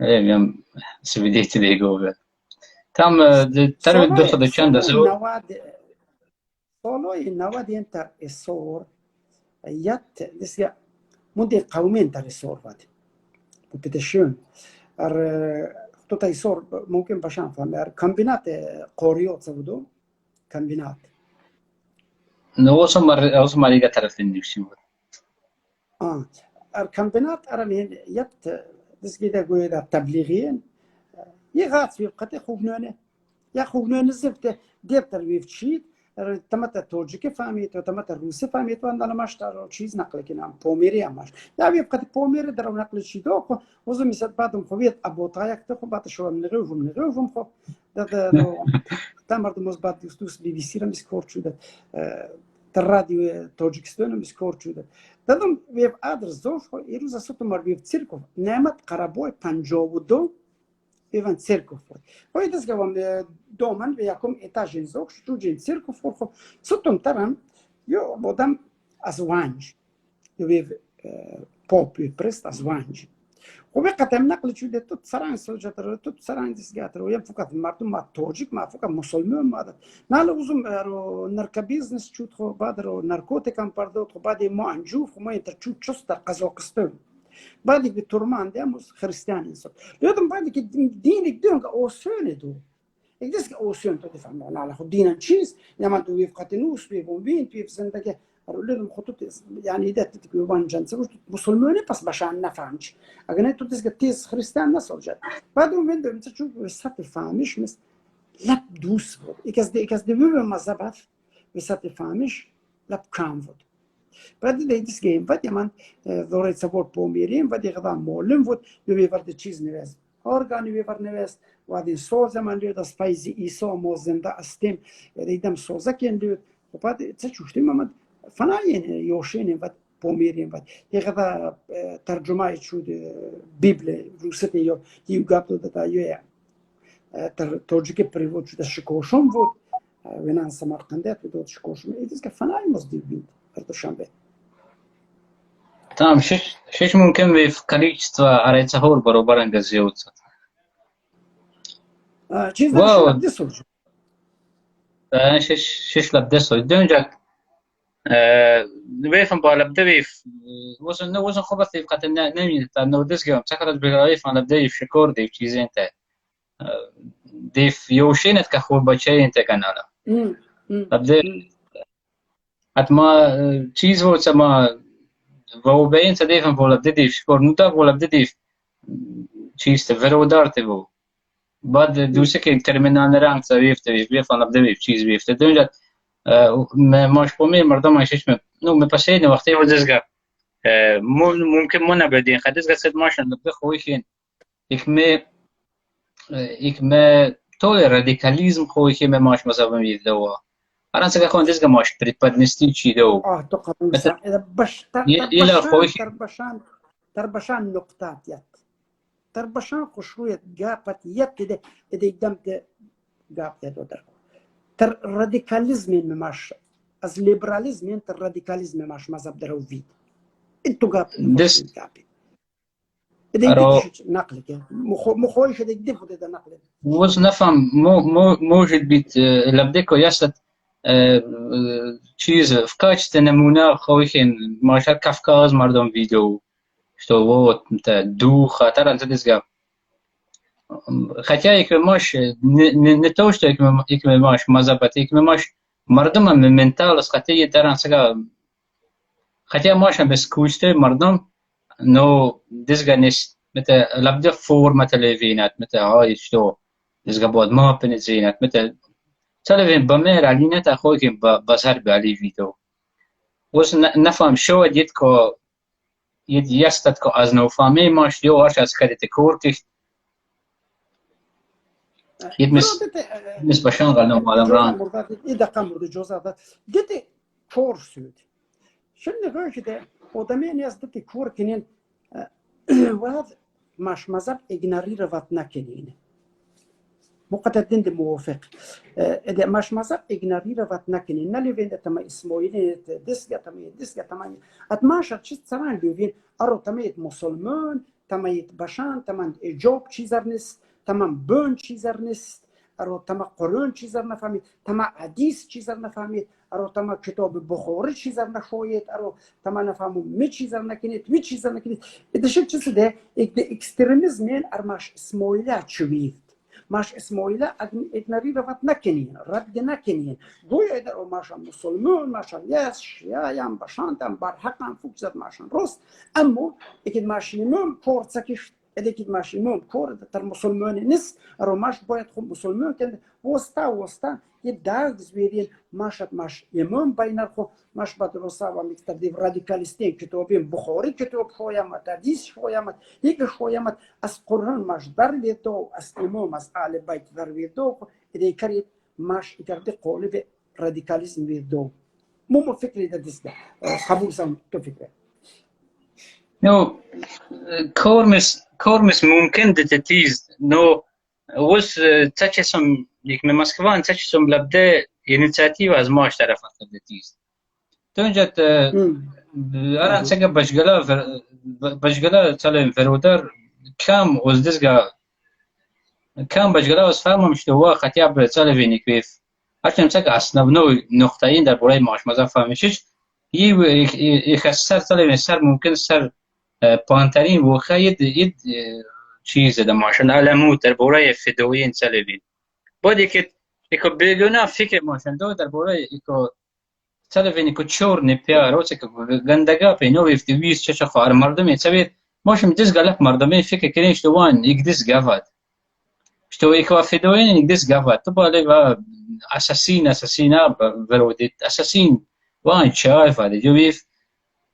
میام سویدیت دیگو tam تر 200 چند هزار سالای 90 انت اسور یت دسیا مدل قومین تر اسور باد بتشون تو تا اسور ممکن باشن فهم کمبینات قوریات سبودو کمبینات نوسم مالیگا طرف نیوشیم کمبینات ارمین یت دسکی ده گوی ده تبلیغین یه غاز في قطع خوبنانه یا خوبنانه زفته دیبتر ویفتشید تمت ترجیک فهمید و تمت روسی فهمید و اندال ماشتر چیز نقل کنم پومیری همش یا ویفقت پومیری درو نقل شیده خو وزو میسد بعدم خویت ابوتایک تو خو بعد شو نروفم خو ده تمرد مزبط دوست بی بی سی را میسکورد شده در رادیو تاجیکستان میسکورد شده دادم ویف آدرس زوش خو یه روز سوتو مر ویف سیرکو نعمت قربای 52 ایوان سرکو فور باید از گوام دومن و یکم اتاجین زوج جوجین سرکو فور خو ستون ترم یو بودم از وانج یو پاپ پرست از وانج و به قطعا نقل شده تو سران سوجتر تو سران دیسگاتر و یا فقط مردم ما توجیک ما فقط مسلمان ما نال اوزم رو نرک بیزنس شد خو بعد رو نارکوتیکم پرداخت خو بعد ما انجوف خو ما انتر چود چست در قزاقستان بعدی که ترمان دیاموس خریستان انسان یادم بعدی که دینی دیون که اوسیونه دو یک دست که اوسیون تو دفعه نه نه خود دینن چیز یا من توی فقطنوس توی بومبین توی زندگی رولدم خطوط يعني ده تكون جنسه وش مسلمانه بس بشان نفهمش اگر نه تو دست که تیز خریستان نسوجد بعد اون وند مثلا چون وسط فهمش مثل لب دوس بود یک از دیو مذهب وسط فهمش لب کام بود بعد دیدیس گیم بعد من دوره سپورت پومیریم و دیگه دام معلم بود ویورد چیز نوشت ارگانی ویورد نوشت و دی سوز من دیو داس پایزی ایسا موزنده استیم دیدم سوزه کندیو و بعد چه چوشتیم من فناین یوشینیم و پومیریم و دیگه دا ترجمه شد بیبل روسیه یا دیو گابدو دا یه ترجمه پریود شد شکوشم بود و نه سمرقنده تو داد شکوشم ایدیس که فنای مزدی بود دوشنبه تمام شش ممكن في количество арайцахор баробаран газиуца. چیز واو. داشت دستور شش لبدسو دونجا ويفن بالبدويف وزن خبث في قتل نمي تنو دسجم سكرت بغايف انا بدي في شكور دي چيزين انت دي يوشينت كخو بچي انت كانالا لبدي اتما چیز و سما و بين سديفن بالبدي في شكور نوتا بالبدي چیز ته ورودارته و بعد دوسه که ترمینال رنگ سویفته ویفان لبدي في چیز ویفته دونجا ماش بومي مردم ماشيش نو مبسين وقتي ودزغا ممكن منا بدين خدزغا سد ماشن لبد خويشين ما تول راديكاليزم خويشين ماش مزابم يدوا انا سغا كون دزغا ماش предподнести чидо تو قبل اذا باش تربشان نقطات يات تربشان خشوية قابت يات اذا قدمت قابت يدودر تر راديكاليزم ماش از ليبراليزم انت الراديكاليزم ماش مذهب درو فيد انتو قاب اذا نقلك مخويش اذا يدفو ده نقلك وز نفهم موجود بيت لبديكو ياسد چیز в качестве نمونه خويشين ماشا كافكاز مردم فيديو что вот духа таран задизга хотя их маш не то что их маш мазабат их маш مردم مентал схотели таран сага хотя маша без кучте мардом но дизганис متى لابد فورمة تلفينات متى هاي что دизгабод ما بنزينات متى تلفين بمير علينا أخوك بظهر بعلي فيديو وش نفهم شو يدكو يستدكو از نوفامي ماش يو أش از كده تكورتش يدمس بشان غلنا مالمران إذا قاموا بجوزة دتي كورسود شنو غير كده ودمين يزدتي كور كنين وهذا ماش مذهب إجناري رواتنا كنين مقتدين دي موافق إذا ماش مذهب إجناري رواتنا كنين نالي وين تما إسماعيلين دسجة تما أتماشى تشت سران بيوين أرو تما مسلمان تما بشان تما إجاب چیزرنس تما بون چیزرنس أرو تما قرآن چیزر نفهمید تما حدیث چیزر نفهمید أرو تما کتاب بخاری چیزر نخوید أرو تما نفهمو می چیزر نکنید می چیزر نکنید إذا شو چیز ده اکستریمیزمین أرماش إسماعيلات شوید ماش إسماعيلا إجنبي رفت نکنین رد نکنین دوی ایدر ماشا مسلمان ماشا یس شیعیم باشندم برحقم فوکزد ماشا راست اما اکید ماشینمون پورتسکش اکید ماشینمون پورت تر مسلمان نیست رو ماش باید خوب مسلمان کنه وستا یه داغز بیرین ماش امام باینر خو ماش باد روسا و میکتر دی رادیکالیستین کتابیم بخاری کتاب خویامت حدیث خویامت یک خویامت از قرآن ماش در ویدو از امام از آل بیت در ویدو ایده کرید ماش ایتر قولی به رادیکالیسم ویدو مو فکری دسته قبول سام تو فکره نو كورمس ممكن تتيز نو اوس څه چې سم یک me Moskvan څه چې سم لبده iniciativa از ماش طرف خدتیست تونجت اران څنګه بشګلا څلم فرودر کم از دزګه کم بشګلا از فهمم اشتوا خطیب څلوینی کیف هرچند څنګه основной نقطه‌ای در برای ماش مزه فهمیشش یخسر څلوین سر ممکن سر پانترین و خید چیز ده ماشن علموت در برای فدوین څلوین بعد که بگونه فکر ماشن دو در برای که څلوین که چور نپیار او که گندگا پینو ویفتی ویس چه خواهر مردمی څوید ماشم دز گلک مردمی فکر کنین شتوان یک دز گفت شتو یک فدوین یک دز گفت تو بالا و اساسینا ورودید اساسین وان چای فاده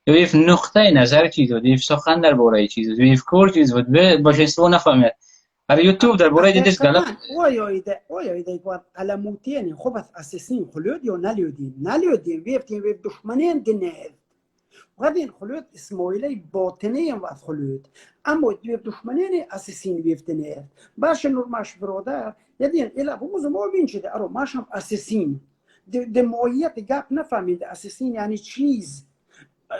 جویف نقطه نظر چیز و دیف سخن در برای چیز و دیف کور چیز و باشه استو نفهمید هر یوتیوب در برای دیدش گلب اویایده که علموتینی خوب اساسین خلود یا نلیودین ویفتین ویف دشمنین دنهد وقتی خلود اسماعیلی باطنی هم وقت خلود اما ویف دشمنین اساسین ویفتنه باشه نورماش برادر یدین ایلا بوز ما بین شده ارو ماشم اساسین ده ماهیت گپ نفهمید اساسین یعنی چیز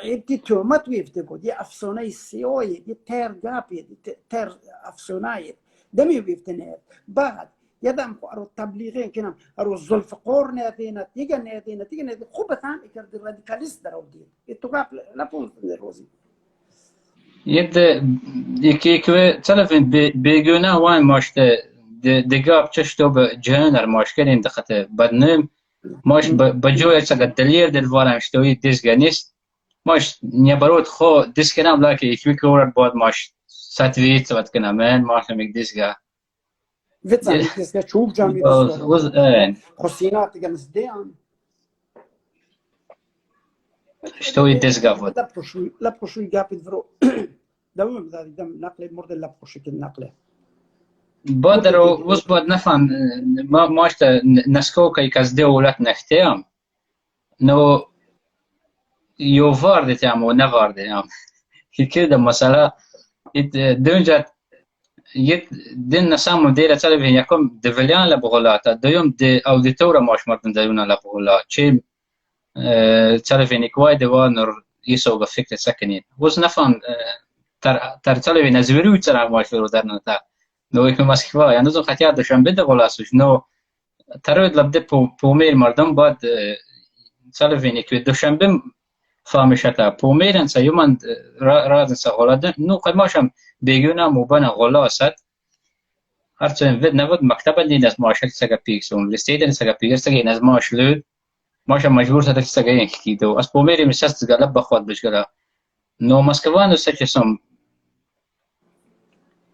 ابتی تومت ویفته بود یه افسانه سیاهی یه تر گپی تر افسانه دمی ویفتنه بعد یادم رو تبلیغی کنم رو زلفقار ندینه دیگه ندینه خوب هم کرد رادیکالیست در اودی تو قبل لپون روزی یکی که تلفن بگونه وان ماشته دگاب چشتو به جهنر ماشکرین دخته بدنم ماش بجوی چقدر دلیر دلوارم شتوی دیزگانیست ماش نیابرود خو دیزکنم لکه یکی که ورد بود ماش ستویت سواد کنم من ماش نمیک دیزگا ویتزا دیزگا چوب جامی دستور خسینات دیگه مزدیان شتوی دیزگا بود لپروشوی گاپید فرو دوم دم نقله مرد لپروشی که نقله بادرو وز بود نفهم ماش نسکو که یک از دولت نختیم نو یو وارد تیم و نوارد تیم که ده مسئله دونجت یک دین نسامو دیره تلوین یکم دولیان لبغلاتا دویم ده اودیتورا ماش مردم دیونا لبغلات چه تلوین اکوای دوار نور یسوگا فکر سکنین وز نفهم تر تلوین ازویروی تر ماش رو در نتا نو یک مسکوا یعنی زن خطیار دوشنبه ده غلاسوش نو تروید لبده پومیر مردم باید تلوین اکوی دوشنبه فهمشتا پومیرن سیومن رازن سهولادن نو قد ماشم بگیونه موبان غلاست هرچند ود نود مکتب دین از ماشک سگا پیکسون لیستیدن سگا پیکر سگا این از ماش لود ماشم مجبور سگا سگا این کیدو از پومیری میشست گلب بخواد بشگلا نو مسکوانو سچسم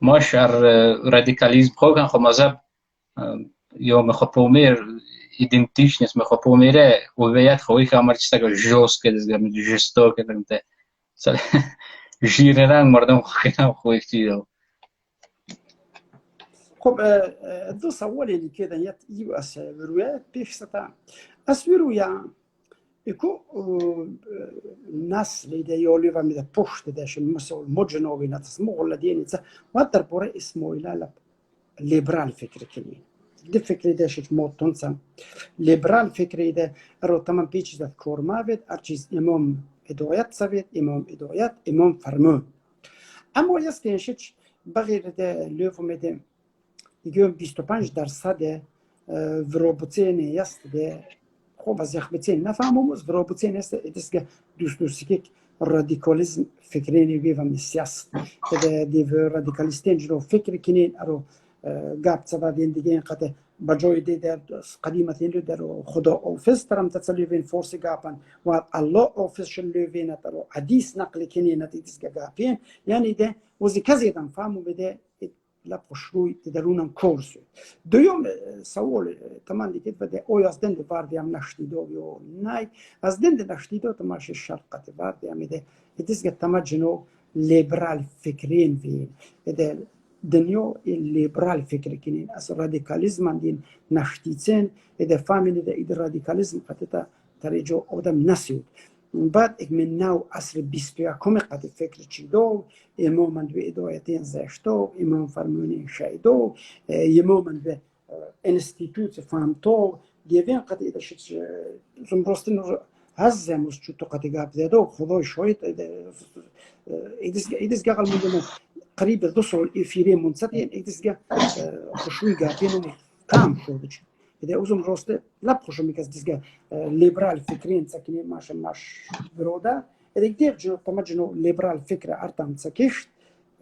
ماش رادیکالیزم خوکن خو مذهب یا مخو پومیر ایدنتیشنس مخو پومیره هویت خویی که امر چیزا که جوست که دزگرم جستو که درمته سال جیر رنگ مردم خویی چیزا خب دو سوالی اللي كده يجوا أسويرويات بيش ستا أسويرويا يكو الناس اللي دا يولي ومن دا بوشت داش المسؤول مجنوبي نتسمو الذين واتر بوري اسمه إلى ليبرال فكرة كلين دي فكرة داش موت تنسى ليبرال فكرة دا رو تمام بيش دا كورمافيد أرجيز إمام إدويات سويت إمام إدويات إمام فرمون أما يستنشج بغير دا لوفو مدام يجون 25% وروبوتيني يست خوب از يخبتين نفهمهم از وروبوتين يست دسك دوستوسيك راديكاليزم فكريني بيفا من السياسة دي راديكاليستين جلو فكر كنين ارو قاب تسابادين ديجين قد بجوي دي در قديمتين در خدا اوفيس ترم تتسليفين فورسي قابن والله اوفيس شلوفين ترو حديث نقل كنين دسك قابين يعني ده وزي كزيدن فهموا بده لا بوشروي تدرونن كورس دوم سوال تمام دیگه بده او از دند واردی هم نشدیدو یا نه از دند نشدیدو تماش شرقت واردی هم ده دیگه تماجنو لیبرال فکرین وی ده دنیا لیبرال فکر کنین از رادیکالیزم دین نشدیدن ده فامیلی ده رادیکالیزم قطعا تریجو آدم نسید بعد من ناو عصر 21 قد فکر چی دو امام به ادایتین زشتو امام فرمونی شایدو امام به انستیتوت فهمتو دیوین قد ایدش زمرستن هزموس چو تو قد گاب زدو خدای شاید ایدس قال من قريب الدوسول إفيري منسطين إكتسجا خشوي قابينو كام شودج إذا أوزم روست لا بخشوا ميكاس ديسجا ليبرال فكرين ساكنين ماش برودا إذا كتير جو تمجنو ليبرال فكرة أرتام ساكيش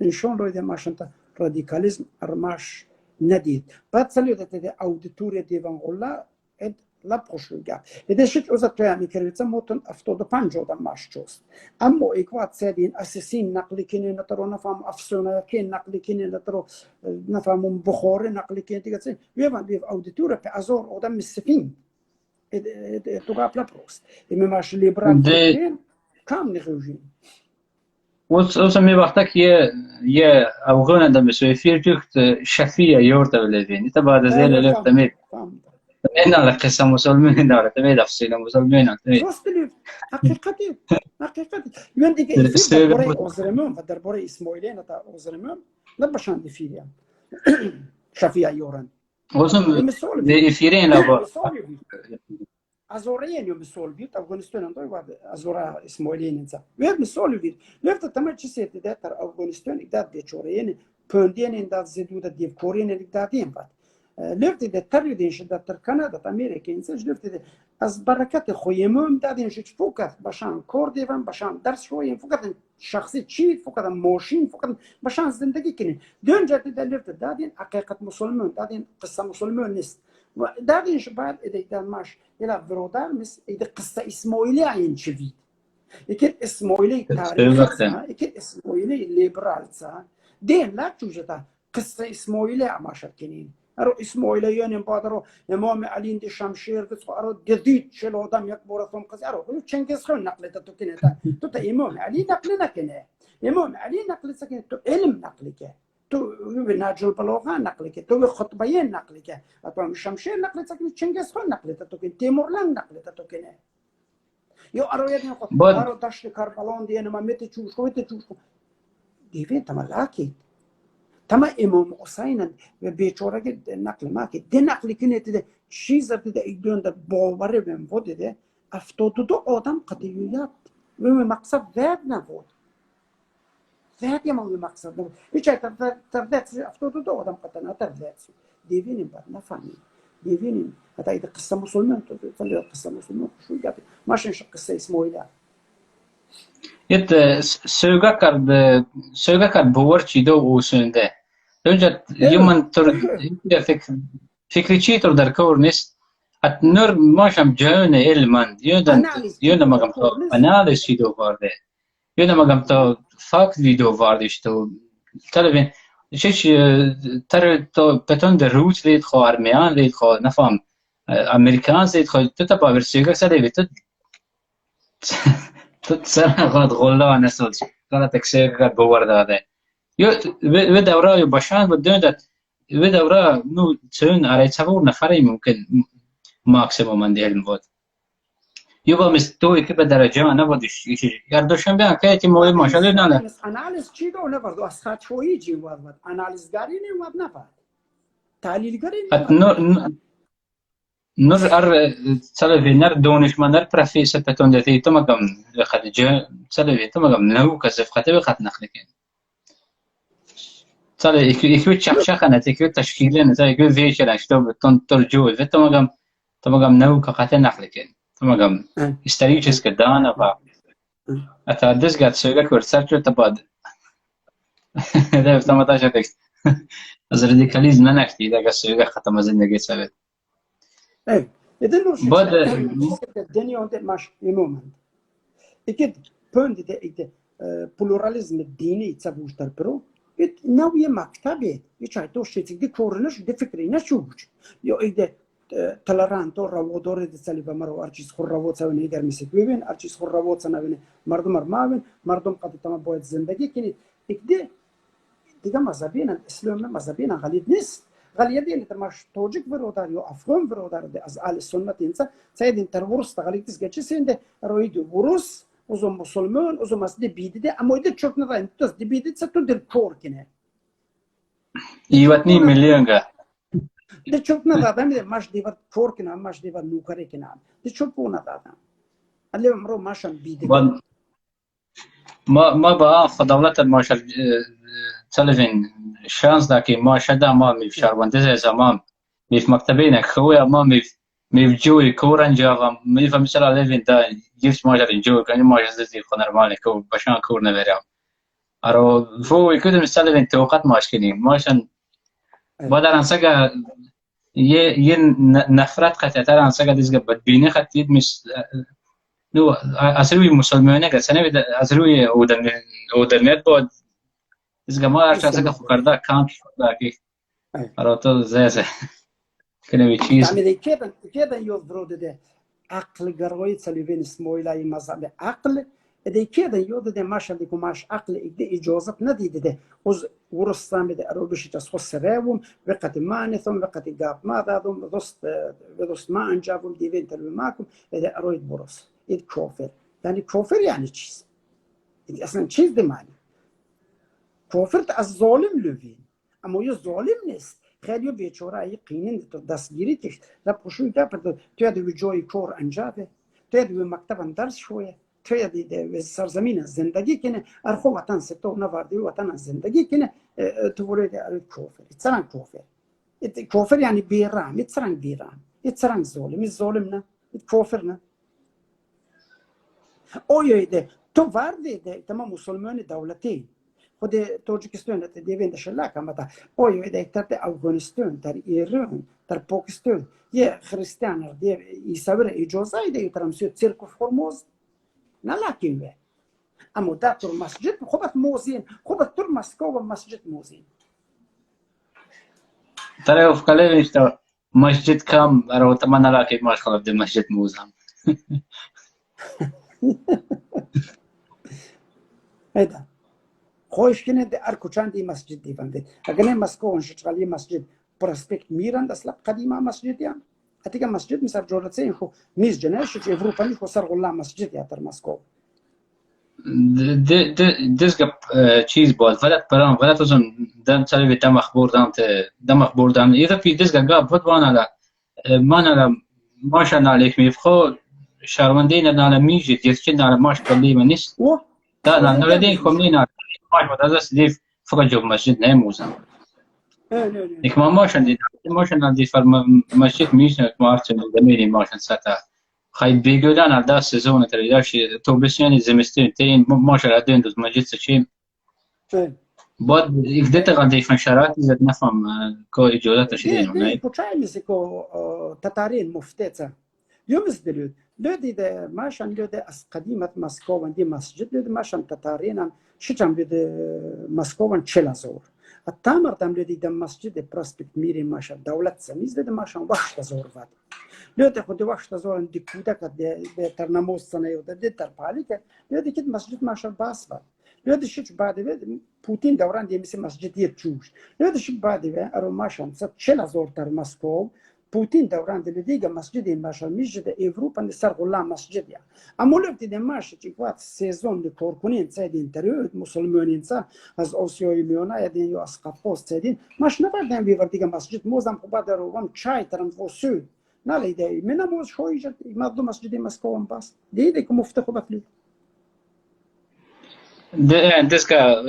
إن شون لو إذا ماش أنت راديكاليزم أرماش نديد بعد سليو ده أوديتوريا ديفان غولا إد لا بخشوا قاب إذا شت أوزا تويا ميكريتسا موتن أفتو بانجو دا ماش جوست أمو إكوات سادين أساسين نقلي كيني نترو نفهم أفسونا كين نقلي كيني نترو نفهم بخوري نقلي كيني تيجي ويفان بيف أوديتورا في أزور قدام السفين تقابل بروست إما ماش ليبرال فكرين كام نخوجين وسمي وقتك يا أوغانا دا مسوي فير جوكت شفية يورتا وليفين تبع زي اللي تميت أنا لقصة مسلمين دارت تميت أفصيلة مسلمين تميت حقيقتي يوندي كيف دربوري أوزرمون فدربوري إسماعيلين تا أوزرمون لبشان دي فيريا شفية يوران وسم دي فيرين لابا أزورين يوم السولفيت أفغانستان عندهم بعد أزورا إسماعيلين إنسا وير السولفيت لفت تمام جسيت ده تر أفغانستان إقداد بيشورين بندين إقداد زدودة ديف كورين إقدادين بعد لفت ده تريدينش ده تر كندا أمريكا إنساج لفت ده از برکت خویمون دادینش فقط باشن کار دیوان باشن درس شویم فقط شخصی چی فقط ماشین فقط باشن زندگی کنین دنجا ده لفت دادین حقیقت مسلمان دادین قصه مسلمان نیست و دادینش بعد ایده ماش یلا برادر مس ایده قصه اسماعیلی عین شوید یکی اسماعیلی تاریخ یکی اسماعیلی لیبرال سا دین لا توجد قصه اسماعیلی عماشت کنین رو اسماعیلیان بادرو امام علی دی شمشیر دست رو جدید شل آدم یک بورثم قصه رو چنگیز خان نقل تو کنه تو تا امام علی نقل نکنه امام علی نقل سکنه تو علم نقل که تو نهج البلاغه نقل که تو خطبه نقل که تو شمشیر نقل سکنه چنگیز خان نقل تو کنه تیمورلنگ نقل تو کنه یا ارویدن خود رو داشت کربلان دی انما مت چوش کویت چوش دیوین تملاکی تما امام حسین و بیچاره که نقل ما که ده نقل کنه ده چیز ده ایدون ده باور بهم بود ده 72 آدم قطعیت و مقصد وید نبود وید یا مقصد نبود هیچ تردت 72 آدم قطع نه تردت دیوینیم بعد نفهمیم دیوینیم حتی ایده قصه مسلمان تو تلیه قصه مسلمان شو گفت ماشینش قصه اسماعیله يت سوغا كان بور چيدو وسنده دونجا يومن تر فكري چي تر در كورنس ات نور ماشم جون علمان يونا مگم تو اناليز چيدو وارده يونا مگم تو فاكت فيديو واردش تو تلفين شش تر تو بتون در روت لید خو ارميان لید خو نفهم امريكان لید خو تو تبا ورسيغا سدي تسرع غاد غلا نسوج غلط اكسير غاد بور داده يو ودورا يو باشان بدون ده ودورا نو تون على تصور نفري ممكن ماكسيموم عندي المود يبقى مستوي كيف درجة أنا بديش يردوشن بيان كيتي مول ما شاء الله أنا أناليز چیدو نبرد اسخات شویی جی وارد أناليز گاری نمیاد نبرد تحلیل گاری نور سلفي نر دونش منر پروفيسور بتون دتي تو مقام خدجه سلفي تو مقام نو كسف خطبه خط نخلكين سلفي يكو تشخشخ انا تكو تشكيله نتا يكو فيش لا شتو بتون ترجو تو مقام نو كخط نخلكين تو مقام استريجس كدانا با اتا دز قات سوغا كورساتشو تباد ده 18 تكست از راديكاليزم نحكي ده سوغا ختم زندگي سبت ايه اذا نور الدنيا انت مش يمومن اكيد بوند ده بلوراليزم الديني تسبوش تربرو نوية مكتبه يشايتو شيء دي كورنش دي فكري نشوج يو ايده تلرانتو روودور دي سالفه مرو ارچيس خرووت سوني در مسك ببين ارچيس خرووت سنابين مردم قد تمام باید زندگی کنید اكده دیگه مذهبیان اسلام مذهبیان غلید نیست غالية دي ماش توجك برودار يو أفغان برودار ده از آل سنة إنسا سيدين ترورس تغليق تسجل سينده رويدو ورس وزو مسلمان وزو مسجد بيدي أما يدي تشوف نظام تس دي بيدي ستون دل كوركنه يوتني مليون قا دي تشوف نظام ده ماش ديفر كوركنا ماش ديفر نوكريكنا دي تشوفوا نظام اللي عمره ماشان بيدي ما بقى خدولت الماشا تلفين شانس داكي ما شدا ما مي شاربندزه زمان مي في مكتبينك خويا ما مي في جوي كورن جاغم مي فمثلا ليفين دا جيفت ماجر جوي كان ما جزدي خنر مالك كو بشان كور نبرام ارو فو يكون مستلفين توقت ماشكني ماشان بدل سجا ي نفرت قتتر عن سجا ديزغ بدبيني خطيت مش نو اسروي مسلمانه كسنه اسروي ودنيت بود ديزغ ما عشان سجا فكردا كان داكي ارو تو زي كنا بيتشيز يعني كده يوضرو ده عقل قروي سليفين اسمويلا يمزع عقل ده كده يود ده ماشا ديكو ماش عقل إجدي إجازة ندي ده وز ورستام ده أروبش تصخص سراوم وقت ما نثم وقت جاب ما ذاهم دوست ما أنجابهم ديفين تلو معكم ده أرويد برص إد كوفر يعني كوفر يعني تشيز إد أصلا تشيز ده معنى كوفر الظالم لوين أما يو ظالم نست خیلی بیچاره یقیناً دستگیری کشت. لپوشوی دپرد توی دوی جای کار انجابه، توی دوی مکتب درس شویه، توی دوی سرزمین زندگی کنه. ارخو وطن ستو نواردی وطن زندگی کنه. تو ورید ارد کافر. اتسران کافر. کافر یعنی بیرام. اتسران بیرام. اتسران ظالم. ظالم نه. کافر نه. اویده تو واردی تمام مسلمان دولتی. خود تاجیکستان در دیوان دشلاک هم تا آیا در افغانستان در ایران در پاکستان یه خریستان دیو ایسابر اجازه ایده ترامسیو سیرک فرموز نلاکیم به اما در تور مسجد خوبت موزین خوبت تور مسکو و مسجد موزین ترى وفكله ويشتو مسجد كام أرو تمنى لك ما شغل بدي مسجد موزم هذا خوش کنه در ارکوچان دی مسجد دی بنده اگر نه مسکو انش چغلی مسجد پروسپکت میرن اصلا قدیما مسجد یا اتیکا مسجد مثل جورتسین خو میز جنش چه اروپا نیش خو سر غلا مسجد یا تر مسکو دزگب چیز بود ولات ازم دم سری دم اخبار دم اخبار دم ایده پی دزگب بود وانا لا ماشاءالله عليك ميفخو شارمندين على ميجي ديسكين على ماش قليل منيس لا نولدين كومينا ماش بدرس ديف فرجوا مسجد نيموزا ديك ما ماشن دي فرم مسجد ميشن مارتن دميري ماشن ساتا خايد بيجودان على داس سيزون ترياش تو بس يعني زمستين تين ماشن عدين دوز مسجد سشيم بعد يقدر غادي فنشارات إذا نفهم كو إجازات شديدة نه پوچای میزیکو تتارین مفتیتا یومز دلود لودی ده ماشان لوده از قدیمت مسکو وندی مسجد لود ماشان تتارینم شیچم لوده مسکو وند چلازور التامر دم لودی ده مسجد پروسپکت میری ماشان دولت سمیز لوده ماشان وقت زور واد لوده خودی وقت زور دی کودک ده ترنموز سنه یوده ده ترپالی که لوده کد مسجد ماشان باس واد لوده شیچ بعد پوتین دوران دی مثل مسجدی چوش لوده شیچ بعد ارو ماشان صد چلازور تر مسکو پوتین دوران دی دیگه مسجدی ماشان میشه ده اروپا نسر غلا مسجدی اما لوده دی ماشه چی وقت سیزون دی کورکنین سید اینتریور مسلمانین سا از آسیای میانه یدین یا از قفقاز سیدین ماش نبردن بیور دیگه مسجد موزم خوبه در روان چای ترم فوسو نلیده من موز شوی جد مردم مسجدی مسکو هم باست دیده که مفته خوبه فلی دسكا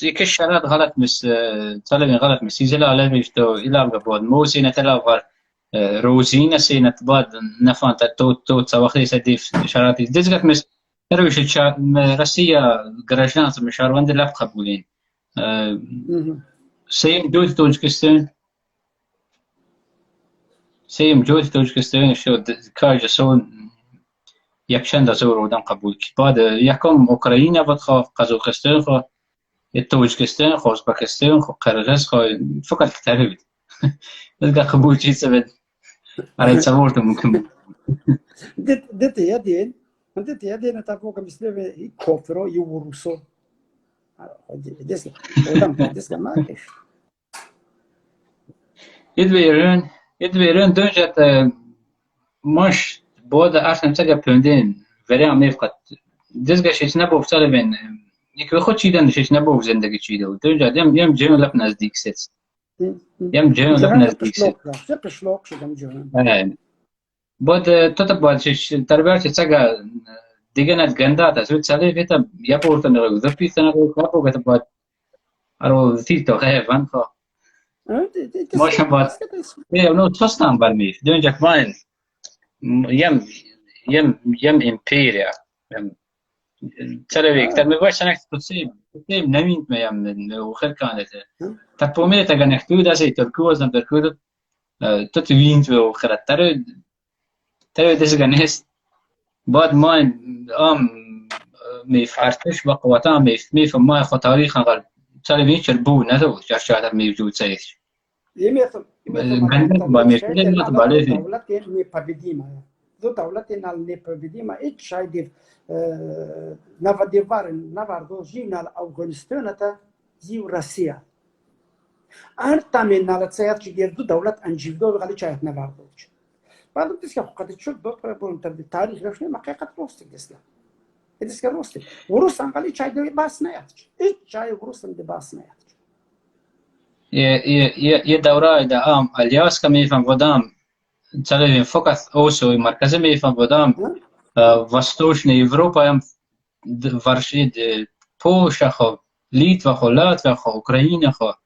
يكش شرط غلط مس طلبين غلط مس يزلا على بيشتو إلى بعد مو سينة تلافر روزينا سينة بعد نفان تو تواخذ سديف شرط دسكا مس ترويش روسيا جراشان مشاروند لا قبولين سيم جوز توجكستان شو كاج سون يكشن دزور ودم قبول كي بعد يحكم أوكرانيا بدخل قزاقستان خو توجكستان خو أوزبكستان خو قرغيز خو فقط كتير بس قبول شيء سبب على تصورته ممكن دت يدين دت يدين تابوك مثل كوفرو يوروسو دس ودم دس ما كش يدويرون دونجت مش بود عشان تجا بندين فريق ميفقت دزگه شش نبود افتاده بین یک خود چیدن شش نبود زندگی چیده و دونجا یم جهان لب نزدیک ست یم جهان لب نزدیک ست قشلاق شدم جهان بود تو باید شش تربیت تجا دیگه نت گنده تا سوت سالی فیتا یا پورت نگو زپیت نگو کارو گت بود ارو تیتو خیفن خو ماشم بود نو توستم برمی دونجا کمان یم امپیریا ترى كتر ما باش انا تصيب نميت ما يم وخير كانت تقومي تاع نحكيو دا سي تركوز نتركوز تتوين وخير ترى دس غنيس بعد ما مي فارتش بقوتا مي فما خو تاريخ غل ترى بين شربو نتو شاشات موجود سيش يميثم ما مشكله ما تبالي في دولت непобедимая до دولت непобедима и чайдив навардо жинал Афганистаната зив Россия артамин налцаят чигер до دولت انجيفدو غالي чаят навардо بعد تسكا فقط شو بقرا بون تر التاريخ رفنا ما حقيقه روستك دسلا دسكا روستك وروس غالي چاي دو باسنايات اي چاي وروس دي باسنايات يه دوره دا الياس كمي فهم ودام تلوين فقط اوسو مركزي مي فهم ودام Восточная Европа ям варшид Польша хо Литва хо Латвия хо Украина хо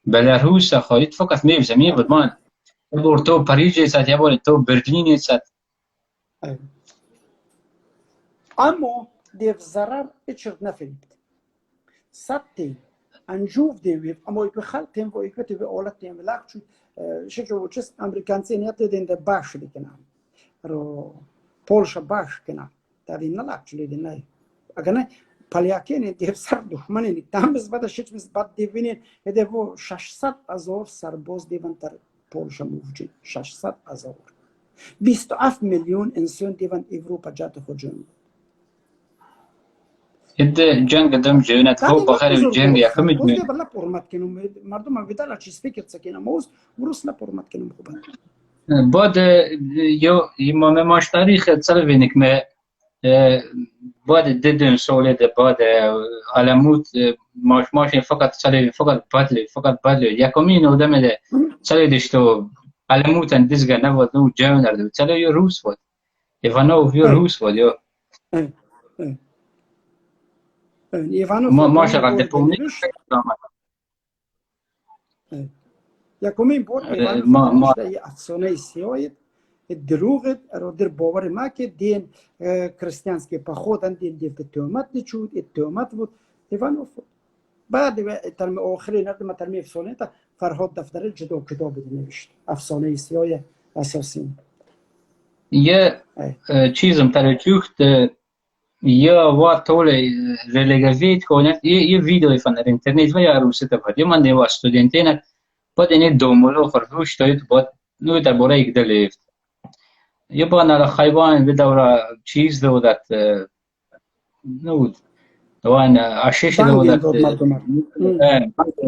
Беларусь хо ит фقط مي زمين بدمان بور تو باريس سات يا بور تو برلين سات اما ديف زرار اتشرت نفلت ساتي انجوف ديف اما يخلتم و يكتب اولتم لاكشو شكو چس امريكانسين يتدين ده باش ديكنا رو Polsha baš kena, da vi nalakčili da naj. Agane Paljaki div sar duhmani tam bez bada shit bez bad divini edevo 600,000 sarboz divantar Polsha muvci 600,000 27 milyon insan divan Avrupa jat hujum يد جنگ دم جونت هو بخير جنگ يا خمج من بلا پرمت کنم مردم بدل چیز فکر سکینم موز وروس لا پرمت کنم خوبه بعد ما ماش تاريخ تسلفينك ما بعد ددن سولد بعد علموت ماشين فقط تسلفين فقط بدل يكمين ودم تسلفيشتو علموت اندزغا نبود نو جونر دو تسلفي روس بود ايفانوف يو روس بود يو ما شغل دبومني Якомин бор Иван да акционей сиоид الدروغ رو در باور ما که دین کریستیانسکی پخودن دین تهمت نچود تهمت بود ایوانوف بعد ترم آخری نردم ترمی افسانه تا فرهاد دفتر جدا کتاب نوشت افسانه سیای اساسی یه چیزم ترجوخت یا وقت طول رلیگویت کنه یه ویدیوی فن اینترنت و یا روسیت بود یه من دیو استودنتینه بعد این دومولو خرجوش تاید بعد نو در باره یک دلیفت یه بان على خیبان بدورا چیز دو دات نو دوان عشش دو دات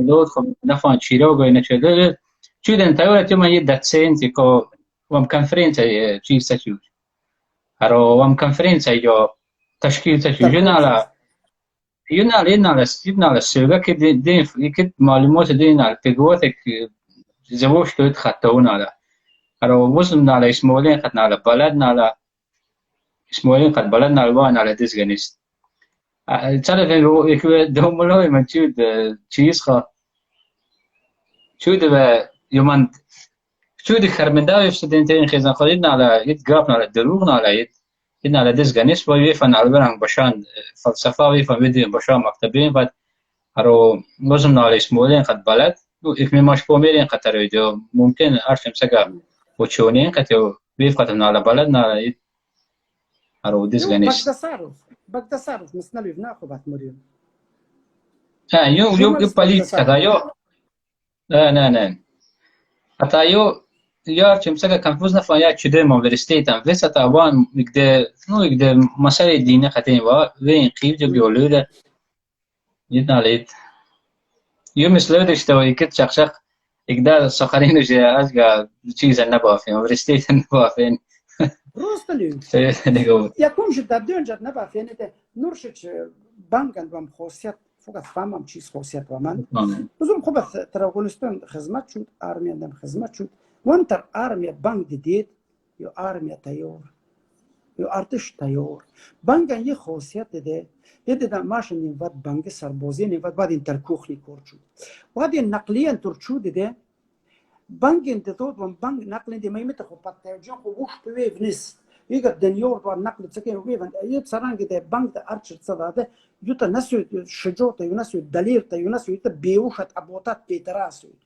دو خب نفان چیرا گوی نچه چودن تاید تو من یه دات سینتی که وام کنفرنس چیز سچود هرو وام کنفرنس یا تشکیل سچود ينال سوغا كدين يكد معلومات دين على تقواتك زوج تويت خطونا على هرو وزن على اسمولين خدنا على بلدنا على اسمولين خد بلدنا على وان على ديزغنيست تعرف يكو دومولوي من تشود تشيز خا تشود يومان تشود خرمنداوي في سدنتين خزان خلينا على يتقابنا على دروغنا على إن على ديزغنيست ويفن على بران بشان فلسفة ويفن بدين بشان مكتبين بعد هرو وزن على اسمولين خد بلد إكمل ماش بوميرين خطر ويديو ممكن أرشم سجا وتشونين كتيو ويفقتنا على بلدنا على هرو ديزغنيست بقتصارف مسنالي بناخو بات مريم يو باليت كذا يو لا حتى يو يا چمسكا كنفوزنا فايا چده مونورستيتام وسط اوان يقدر مسائل دينه خاتين وا وين قيب جو بيولوده يدناليت يو مسلو دشتو يكت شخشخ يقدر سخرين جي أزجا چیز نبافين ورستيت نبافين Просто люди. نقول Яком же даден же не бафен это нуршич банкан вам خاصیت فقط فهمم چیز خاصیت و من بزرگ خوب تراغولستان خدمت شد آرمیا دم خدمت شد وانتر آرمیا بانک دید یا آرمیا تیار یا ارتش تیار بانکان یه خاصیت ده یه دیدم ماشین نیوت بانک سربازی نیوت بعد این ترکوخی کار شد بعد این نقلیه ترچو دیده بانک انتظار و بانک نقل دی میمت خو پاتیجان خو وش توی نیست یه دنیور با نقل تکی ویوند یه سرانگی ده بانک ده ارچ صداده یوتا نسوی شجاعت یو نسوی دلیر تا یو نسوی تا بیوشت ابوتات پیتراسوی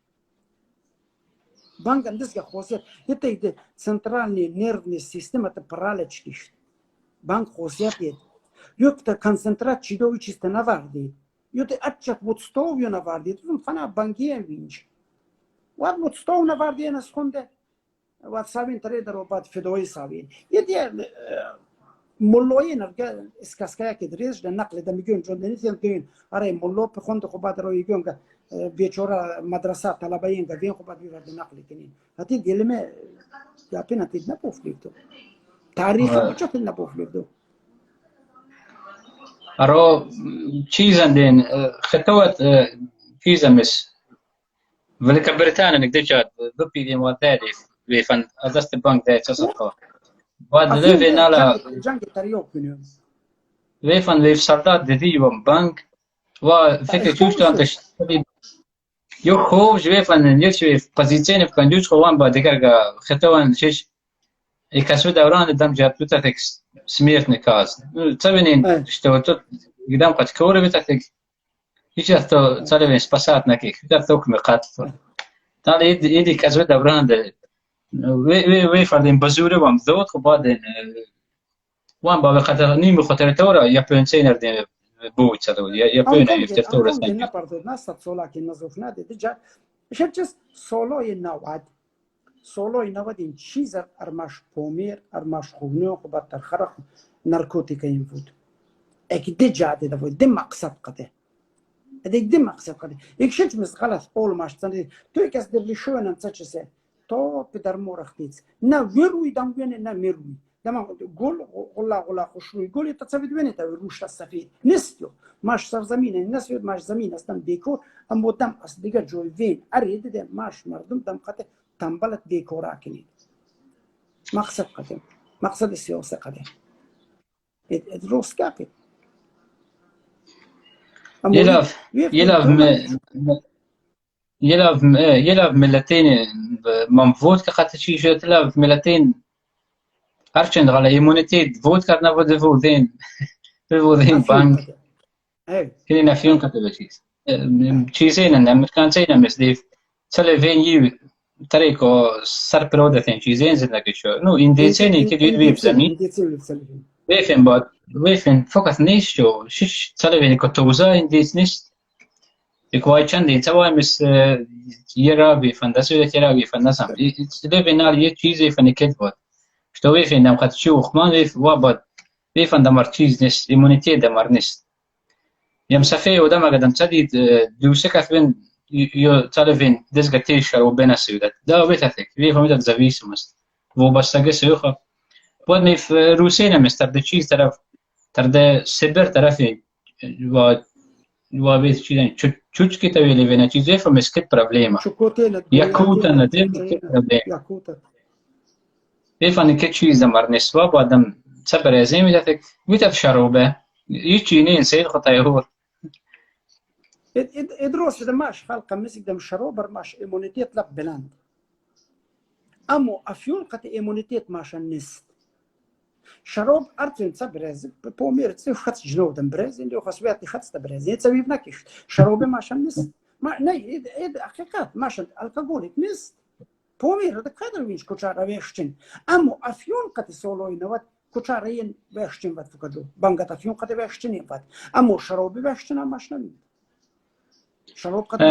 بانک اندس که خاصیت یه تا ده سنترالنی نرونی سیستم تا پرالچکیش بانک خاصیت یه یوت تا کنسنترات چیدوی چیست نواردی یوت اچک وستویو نواردی تو فنا بانکی وینچ واد وستو نواردی نسخونده واد سابین تریدر و بعد فدوی سابین یه دیگه مولای نرگه اسکاسکایا که دریز ده نقل ده میگن چون نیستیم که آره مولو بخوند خوب بعد روی گم که بیچاره مدرسه طلبه که بین خوب بعد بیرد نقل کنین حتی گلمه یا پینا تید نپوفلیدو تاریخ بچه نپوفلیدو أرو چیزن دین خطوات چیزا مس ولك بريطانيا نقدر ببي دي موداري ويفن أدست البنك ده تصرفه بعد لفين على جنگ تریوب کنیم ويفن ويف سرداد دي يوم بنك وفكرة شوش تو أنت يو خوف ويفن يشوي في بوزيشن في كندوش خوان بعد كذا خطوان شيش يكسر دوران الدم جاب تتك سميرت نكاز تبينين اشتغلت قدام قد كورة بتاعتك يجي تو تلفين سباسات نكيك تاخذوك مقاتل تالي يدي كسر دوران ده ويفن بزوره وام ذوق وبعدين وان بابا خاطر نيم خاطر تورا يا بنسينر دي بو تسلو يا بن يفتر تورا سنجي نه پردو نست سولا که نزوف نده دیجا شبچس سولوی نواد سولوی نواد این چیز ارماش پومیر ارماش خوبنو خوبات ترخرخ نارکوتیک این بود اکی دیجا ده بود دم مقصد قده ادیک دم مقصد قده یک شش مس خلاص اول ماش تنی تو یکس در شونن چچسه تو پدر مورختیت نه ویروی دامونه نه میروی دما گل غلا خوشروی گل تصوید بینید روش سفید نیستیو ماش سرزمین نسید ماش زمین استن دیکور اما دم از دیگر جوی وین ارید ده ماش مردم دم قطع تنبلت دیکورا کنید مقصد قدم مقصد سیاسی قدم ادروس کاپی يلعب ملتين منفوت كقت شيء شو تلعب ملتين أرشند على إيمونيتي فوت كارنا فود فودين بانك كني نفيون كتبه چیزين إن أمريكان سينا مسديف تلفين يو طريقة سر برودة ثين چیزين زندگی شو نو إن دي سيني كده يدوي بزمين ويفن بعد ويفن فقط نيش شو شش تلفين كتوزا إن ديس نيش يكواي چندی توا مس يرابي فندسو يرابي فندسم تلفين على چیزی فنکت بود شو ويفن نم قد شوخ ما ويف وابد ويفن دمر چیز نيش إيمونيتي دمر نيش يم سفيه ودم قدم تدي دوسكت بين يو تلفين دزغتيش او بين السودات دا بيتاتك ويفن ميت زفيس مست و بستگه سيوخه بود ميف روسينا مستر د چیز طرف تر د سبر طرفي و بيت چیزن چوچکی تویلی وینا چیزی فمسكت problema ياكوتا ندم ياكوتا ويفن كت چیز دمر نسوا بعدم صبر ازيم ميتاتك ميتات شروبه يچينين سيد خطايهور ادروس دماش خلق مسك دم شروبر ماش ايمونيتيت لب بلاند امو افيون قت ايمونيتيت ماش النست شروب ارتين صبرز بومير تصير خط جنو دم برز اللي خصويات خط برز يتسوي بنكش شروب ماش النست ما ني حقيقات ماش الكحوليك نست بومير ده قدر ويش كوچار ويشتين امو افيون قت سولوي نوت كوچارين ويشتين وات فكجو بانغات افيون قت ويشتين وات امو شروب ويشتين ماش نمي شروب قد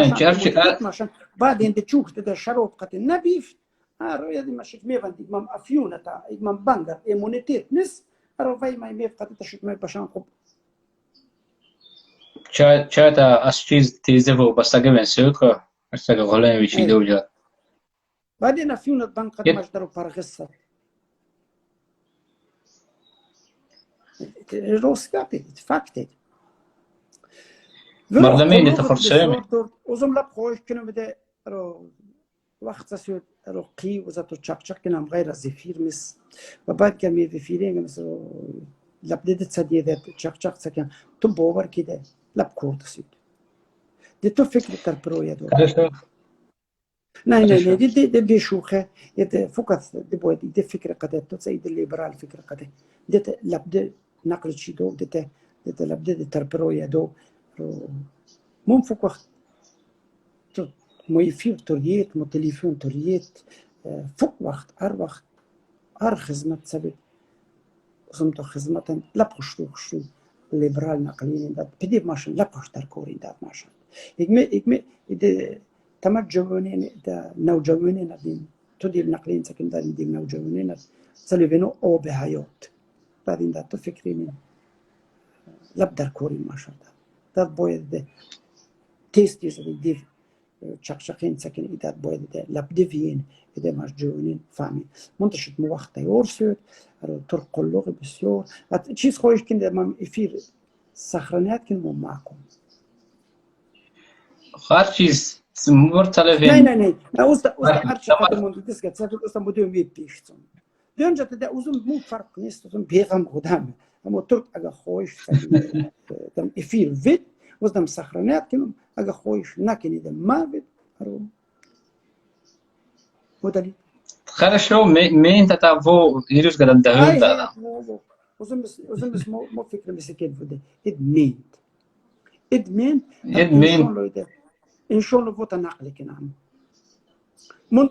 ماشان بعدين تشوف ده شروب قد نبيف رؤيا دي ماشي ميفان دي مام افيونه تا مام بانغر ايمونيتيت نس رو فاي ماي ميف قد تشوف ماي باشان خوب چاتا اس چیز تیزه و بستگه بین سوکا ارسل غلاي وشي دوجا بعدين فيون البنك قد مجدروا برغصة روسكاتي فاكتي مردمين تخرسامي وزم لب خوش كنا بده رو وقت سيد رو قي وزاتو چاق كنا غير زفير مس وبعد كمية زفيرين مثلا لب دد تصديه چاق سكن تو باور كده لب كورد سيد دي تو فكرة تربروية دو ناي دي بيشوخه يد فقط دي بودي دي فكرة قد تسيد الليبرال فكرة قد دي لب دي نقل شي دو دي لب دي تربروية دو مو فوق وقت مو يفير توريت مو تليفون توريت فوق وقت خدمة سبب وصمتو خدمة لبخشتو ليبرال نقلين داد بدي ماشن لبخش تركورين داد ماشن إجمع إذا تمت جوانين إذا نو جوانين دين تدير نقلين سكن دادين دين نو جوانين سليفينو أو بهايوت دادين داد تفكرين لب دركورين ماشن داد باید تيست يسوي ديف شقشقين سكن إداد باید ده لب دفين إذا مش جوانين فهمي منتشت مو وقت يورسود طرق قلوغ بسيور چیز خوش كنده ما يفير سخرانيات كن مو معكم هر چیز مرتلفين نه اوستا ارچ قد من دسك تسافر اوستا موديو مي بيشتون دونجا تدا اوزم مو فرق نيست اوزم بيغم قدام اما ترك اگه خوش دم يفير فيت وزدم سخرانيات كن اگه خوش نكني دم ما فيت رو ودلي خرشو مين تتعفو يروس قدم دهول دادا اوزم بس مو فكرة مسكين فده ادمين إن شاء الله فوت نقل كنام من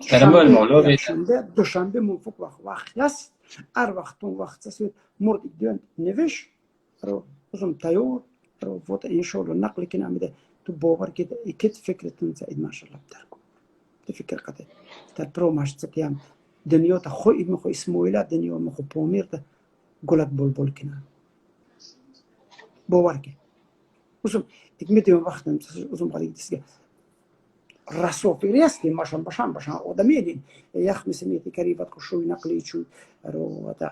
دوشنبه من فوق وقت يس وقتون وقت سويت مرد ديون نفش رو وزم تيور رو فوت إن شاء الله نقل كنام ده تو باور كده إكيد فكرة نزايد ما شاء الله بتركو تفكر قدر تبرو ماش تكيام دنيا تخوي مخو اسمويلا دنيا مخو بومير ده قلت بول كنام باور كده وزم تكمتي وقت وزم غالي تسجل رسو فيريستي ماشان باشان آدمیدین یخ مسمیتی کریبت کشوی نقلی چو رو ودا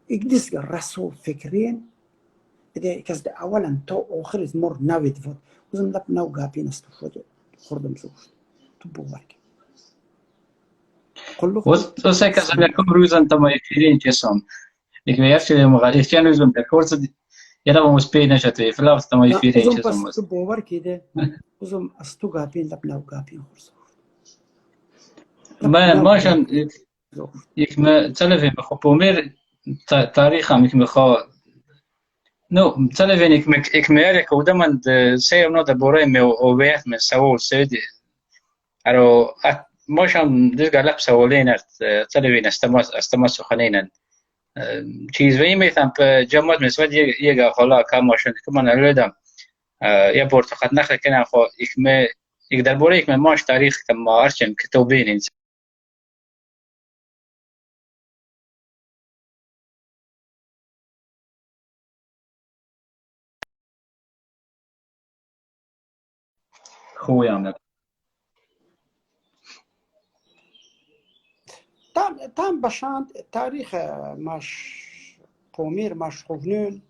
اقدس رسو فکرین ده کس ده اولا تا آخر مر نوید فد وزن لب نو گابین است فد خوردم زوج تو بورک وسه کس میکم روزن تما یکیرین چسام یکی مغالطیان روزن بکورس يلا مو سبين شتوي فلاوس تما يفيرين چسام تو باور كده وزم استو گابین لب نو گابین خورس ما شان يك ما تلفين بخبومير تاريخهم يك مخا نو تلفين يك ميالك ودمن سير نودا بوريم او بيت من سوول سيدي ارو ما شان دزغا لب سوولين تلفين استماس خلينا چیز وی میتم جماعت مسود یگا خلا کاماشن کمان الودم یا پرتقال نخل کنم خو یک درباره یک ماش تاریخ کم مارچن کتابین خویام تام باشند تاریخ ماش پومیر ماش خوفنون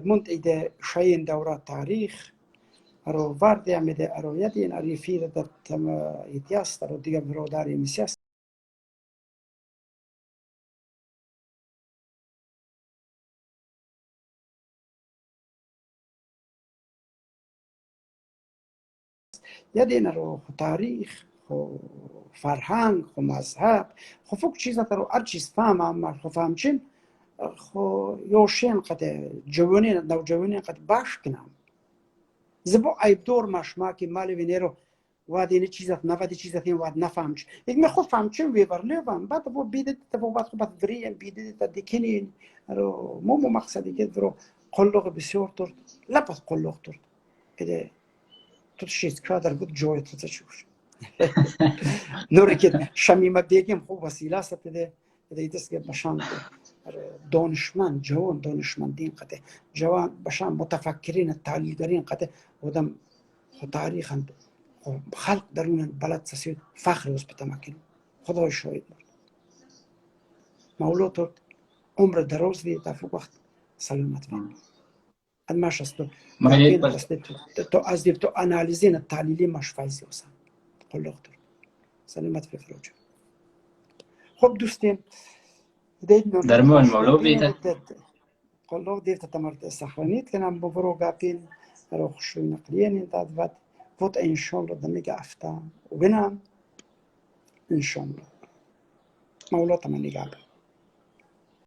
منت ایده شاین دوره تاریخ رو وردی آمده رو یادین عریفی در تم ایتیاست رو دیگه برادری میسیاست یادین رو تاریخ خو فرهنگ خو مذهب خو فوق چیزا رو هر چیز فهم خو فهمچین خو یوشین قد جوانین نوجوانین قد باش کنم زبو عیب دور مشما که مالی وینیرو وادی نه چیزات نوادی چیزات این واد نفهمش یک می خود فهمچین ویورلیوان بعد بو بیدت تبو بعد خو بعد ورین بیدت تا دیکنین رو مو مقصدی که رو قلق بسیار ترد لپس قلق ترد که تو شیست کادر بود جوی تو تشوش نوری که شمیمه بیگیم خوب وسیله است ده دست که باشن دانشمند جوان دانشمندین قده جوان باشن متفکرین تحلیلگرین قده ودم خو تاریخ خلق درون بلد سسید فخر از بتمکن خدای شاید بود مولا تو عمر دراز دی تفوق وقت سلامت بید ماش است تو یقین است تو از دید تو انالیزین تحلیلی ماش فایزی وسان قلق تو سلامت في فروج خب دوستين درمان مولا بيتا قلق ديفت تمرت سخرانيت كنا بفرو قابين روح شو نقلين انت فوت ان شاء الله دميجا افتا وبنا ان شاء الله مولا تمني قابل